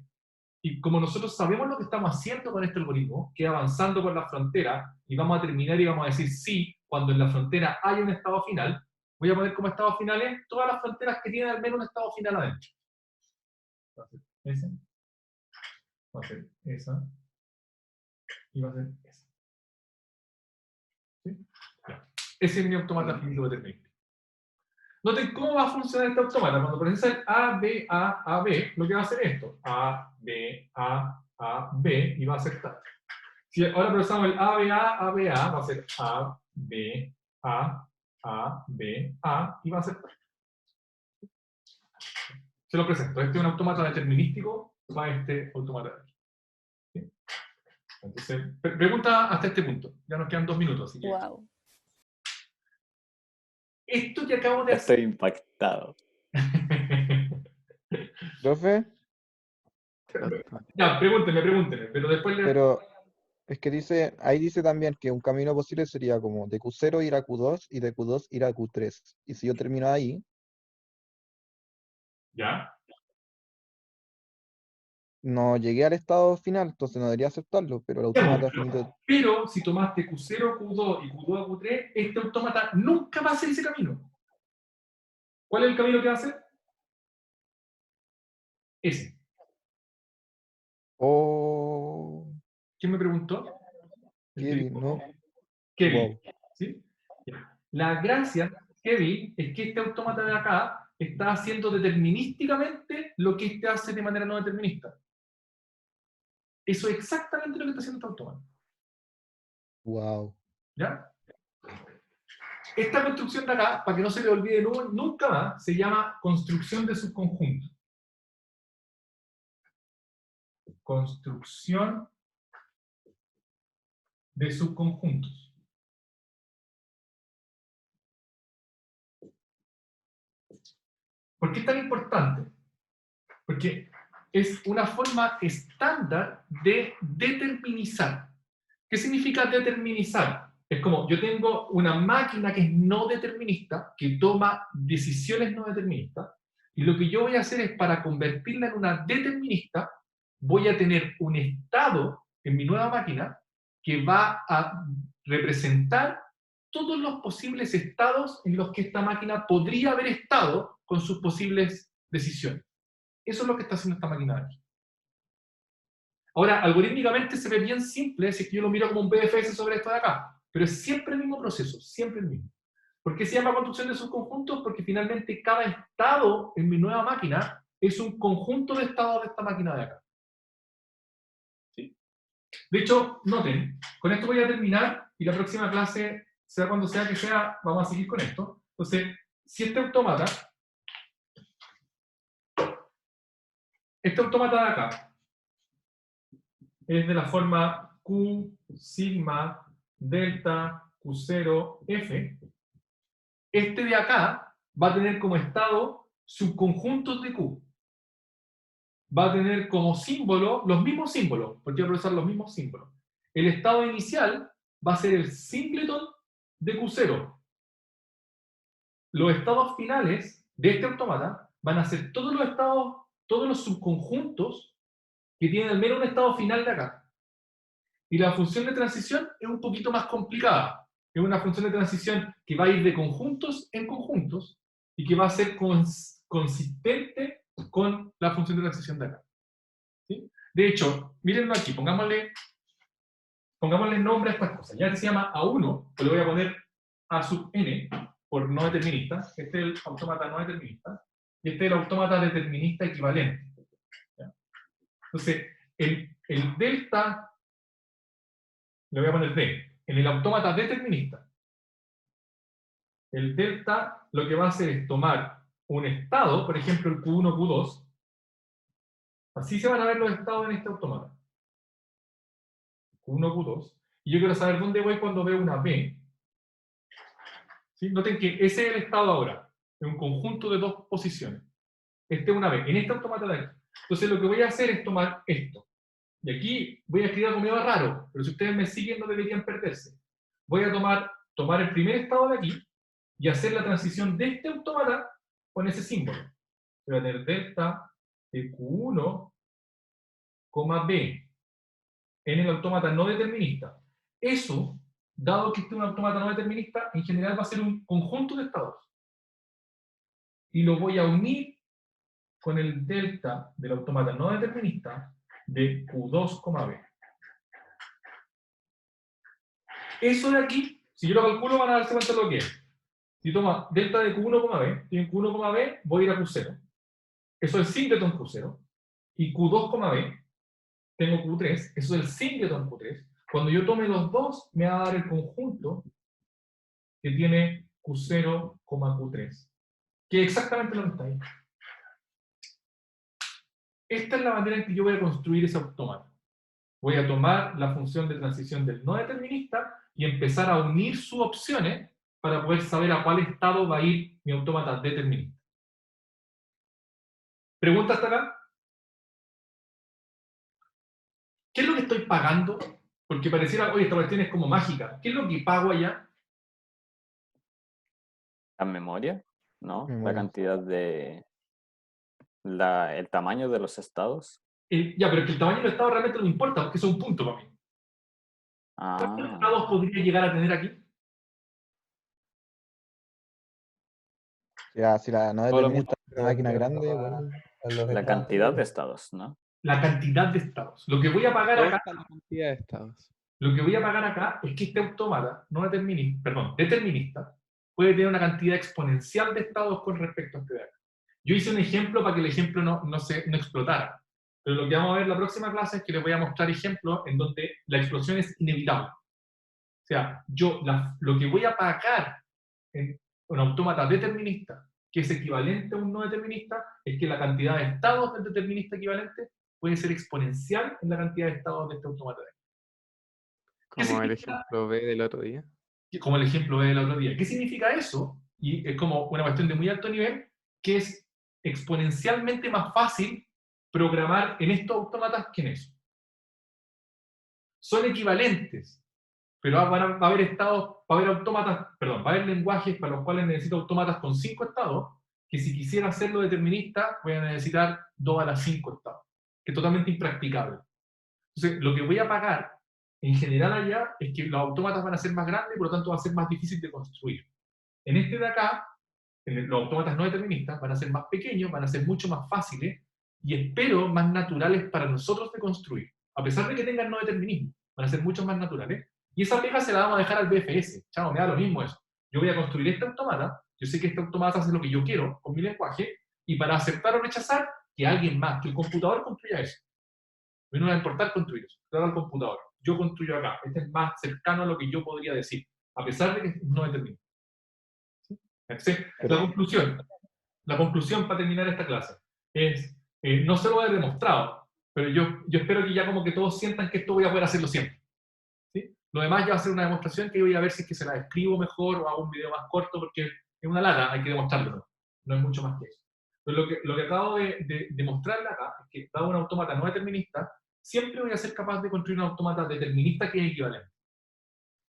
Y como nosotros sabemos lo que estamos haciendo con este algoritmo, que es avanzando por la frontera, y vamos a terminar y vamos a decir sí, cuando en la frontera hay un estado final, voy a poner como estados finales todas las fronteras que tienen al menos un estado final adentro. Va a ser esa, va a ser esa, y va a ser esa. ¿Sí? Ya. Ese es mi autómata finito determinístico. Noten cómo va a funcionar este autómata. Cuando procesa el A, B, A, B, lo que va a hacer es esto. A, B, A, B, y va a ser tal. Si ahora procesamos el A, B, A, va a ser A, B, A, B, A, y va a ser tal. Se lo presento. Este es un autómata determinístico para este autómata de aquí. ¿Sí? Entonces, pregunta hasta este punto. Ya nos quedan 2 minutos. Así que... Wow. Esto que acabo de hacer... Estoy impactado. ¿Profe? Ya, pregúnteme, pero después le... Pero es que dice, ahí dice también que un camino posible sería como de Q0 ir a Q2 y de Q2 ir a Q3. Y si yo termino ahí, ¿Ya? no llegué al estado final, entonces no debería aceptarlo, pero el autómata finito... Pero si tomaste Q0, Q2 y Q2 a Q3, este autómata nunca va a hacer ese camino. ¿Cuál es el camino que va a hacer? Ese. Oh, ¿Quién me preguntó? Kevin, ¿no? Kevin. Wow. ¿Sí? Ya. La gracia, Kevin, es que este autómata de acá está haciendo determinísticamente lo que este hace de manera no determinista. Eso es exactamente lo que está haciendo este autómata. Wow. ¿Ya? Esta construcción de acá, para que no se le olvide nunca más, se llama construcción de subconjunto. Construcción de subconjuntos. ¿Por qué es tan importante? Porque es una forma estándar de determinizar. ¿Qué significa determinizar? Es como, yo tengo una máquina que es no determinista, que toma decisiones no deterministas, y lo que yo voy a hacer es, para convertirla en una determinista, voy a tener un estado en mi nueva máquina que va a representar todos los posibles estados en los que esta máquina podría haber estado con sus posibles decisiones. Eso es lo que está haciendo esta máquina de aquí. Ahora, algorítmicamente se ve bien simple si es que yo lo miro como un BFS sobre esto de acá, pero es siempre el mismo proceso, siempre el mismo. ¿Por qué se llama construcción de subconjuntos? Porque finalmente cada estado en mi nueva máquina es un conjunto de estados de esta máquina de acá. ¿Sí? De hecho, noten, con esto voy a terminar y la próxima clase, sea cuando sea que sea, vamos a seguir con esto. Entonces, si este autómata de acá es de la forma Q, sigma, delta, Q0, F, este de acá va a tener como estado subconjuntos de Q. Va a tener como símbolo los mismos símbolos, porque voy a procesar los mismos símbolos. El estado inicial va a ser el singleton de Q0. Los estados finales de este autómata van a ser todos los estados, todos los subconjuntos que tienen al menos un estado final de acá. Y la función de transición es un poquito más complicada. Es una función de transición que va a ir de conjuntos en conjuntos y que va a ser consistente con la función de transición de acá. ¿Sí? De hecho, mírenlo aquí, pongámosle nombre a estas cosas. Ya que se llama A1, pues le voy a poner A sub n, por no determinista, este es el autómata no determinista, y este es el autómata determinista equivalente. ¿Ya? Entonces, el delta, le voy a poner D, en el autómata determinista, el delta lo que va a hacer es tomar un estado, por ejemplo el Q1, Q2, así se van a ver los estados en este autómata. Q1, Q2, y yo quiero saber dónde voy cuando veo una B. ¿Sí? Noten que ese es el estado ahora, es un conjunto de dos posiciones. Este es una B, en este autómata de aquí. Entonces lo que voy a hacer es tomar esto. Y aquí voy a escribir algo medio raro, pero si ustedes me siguen no deberían perderse. Voy a tomar el primer estado de aquí y hacer la transición de este autómata con ese símbolo. Voy a tener delta de Q1, B en el autómata no determinista. Eso, dado que este es un autómata no determinista, en general va a ser un conjunto de estados. Y lo voy a unir con el delta del autómata no determinista de Q2, B. Eso de aquí, si yo lo calculo, van a darse cuenta de lo que es. Si toma delta de Q1, B, y en Q1, B voy a ir a Q0. Eso es el singleton Q0. Y Q2, B, tengo Q3, eso es el singleton Q3. Cuando yo tome los dos, me va a dar el conjunto que tiene Q0, Q3. Que es exactamente lo que está ahí. Esta es la manera en que yo voy a construir ese autómata. Voy a tomar la función de transición del no determinista y empezar a unir sus opciones para poder saber a cuál estado va a ir mi autómata determinista. ¿Pregunta hasta acá? ¿Qué es lo que estoy pagando? Porque pareciera, oye, esta cuestión es como mágica. ¿Qué es lo que pago allá? ¿La memoria? ¿No? La Memoria. cantidad de... el tamaño de los estados. Ya, pero que el tamaño del estado realmente no me importa, porque eso es un punto para mí. ¿Cuántos estados podría llegar a tener aquí? Ya, si la no Todo lo determinista es una máquina respecto grande, a- igual. a los La estados cantidad de anteriores. estados, ¿no? La cantidad de estados. Lo que voy a pagar acá, Corta la cantidad de estados. lo que voy a pagar acá es que este autómata no determinista, perdón, determinista, puede tener una cantidad exponencial de estados con respecto a este de acá. Yo hice un ejemplo para que el ejemplo no explotara. Pero lo que vamos a ver en la próxima clase es que les voy a mostrar ejemplos en donde la explosión es inevitable. O sea, yo lo que voy a pagar en un autómata determinista, que es equivalente a un no determinista, es que la cantidad de estados del determinista equivalente puede ser exponencial en la cantidad de estados de este autómata. ¿Qué Como el significa? ejemplo B del otro día. Como el ejemplo del otro día. ¿Qué significa eso? Y es como una cuestión de muy alto nivel, que es exponencialmente más fácil programar en estos autómatas que en eso. Son equivalentes, pero va a haber estados, va a haber autómatas, perdón, va a haber lenguajes para los cuales necesito autómatas con 5 estados, que si quisiera hacerlo determinista, voy a necesitar 2 a la 5 estados, que es totalmente impracticable. Entonces, lo que voy a pagar en general allá es que los autómatas van a ser más grandes y por lo tanto va a ser más difícil de construir. En este de acá, los autómatas no deterministas van a ser más pequeños, van a ser mucho más fáciles y espero más naturales para nosotros de construir. A pesar de que tengan no determinismo, van a ser mucho más naturales. Y esa pega se la vamos a dejar al BFS. Chao, me da lo mismo eso. Yo voy a construir este automata, yo sé que este automata hace lo que yo quiero con mi lenguaje, y para aceptar o rechazar, que alguien más, que el computador construya eso. A mí no me va a importar construir eso, claro, al computador. Yo construyo acá. Este es más cercano a lo que yo podría decir, a pesar de que no determina. ¿Sí? Entonces, la conclusión para terminar esta clase es, no se lo he demostrado, pero yo espero que ya como que todos sientan que esto voy a poder hacerlo siempre. ¿Sí? Lo demás ya va a ser una demostración que voy a ver si es que se la escribo mejor o hago un video más corto, porque es una lata, hay que demostrarlo. No es mucho más que eso. Pero lo que acabo de demostrarle acá es que dado un autómata no determinista, siempre voy a ser capaz de construir un autómata determinista que es equivalente.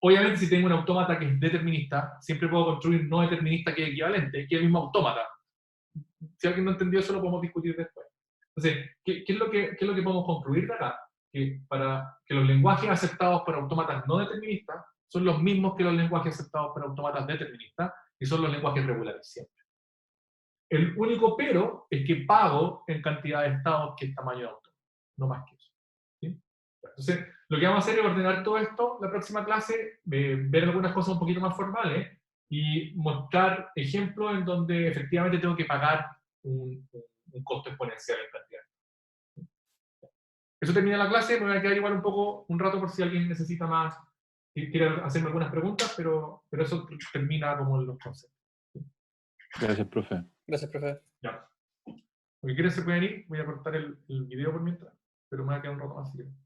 Obviamente, si tengo un autómata que es determinista, siempre puedo construir no determinista que es equivalente, que es el mismo autómata. Si alguien no entendió eso, lo podemos discutir después. Entonces, ¿qué es lo que podemos concluir de acá? Que para que los lenguajes aceptados por autómatas no deterministas son los mismos que los lenguajes aceptados por autómatas deterministas, y son los lenguajes regulares siempre. El único pero es que pago en cantidad de estados que es tamaño de autómata, no más que eso. ¿Sí? Entonces, lo que vamos a hacer es ordenar todo esto la próxima clase, ver algunas cosas un poquito más formales, y mostrar ejemplos en donde efectivamente tengo que pagar un costo exponencial en cantidad. Eso termina la clase, me voy a quedar igual un rato por si alguien necesita más, y quiere hacerme algunas preguntas, pero eso termina como los conceptos. Gracias, profe. Gracias, profe. Ya. Lo que quieren se pueden ir, voy a cortar el video por mientras, pero me va a quedar un rato más si quieren.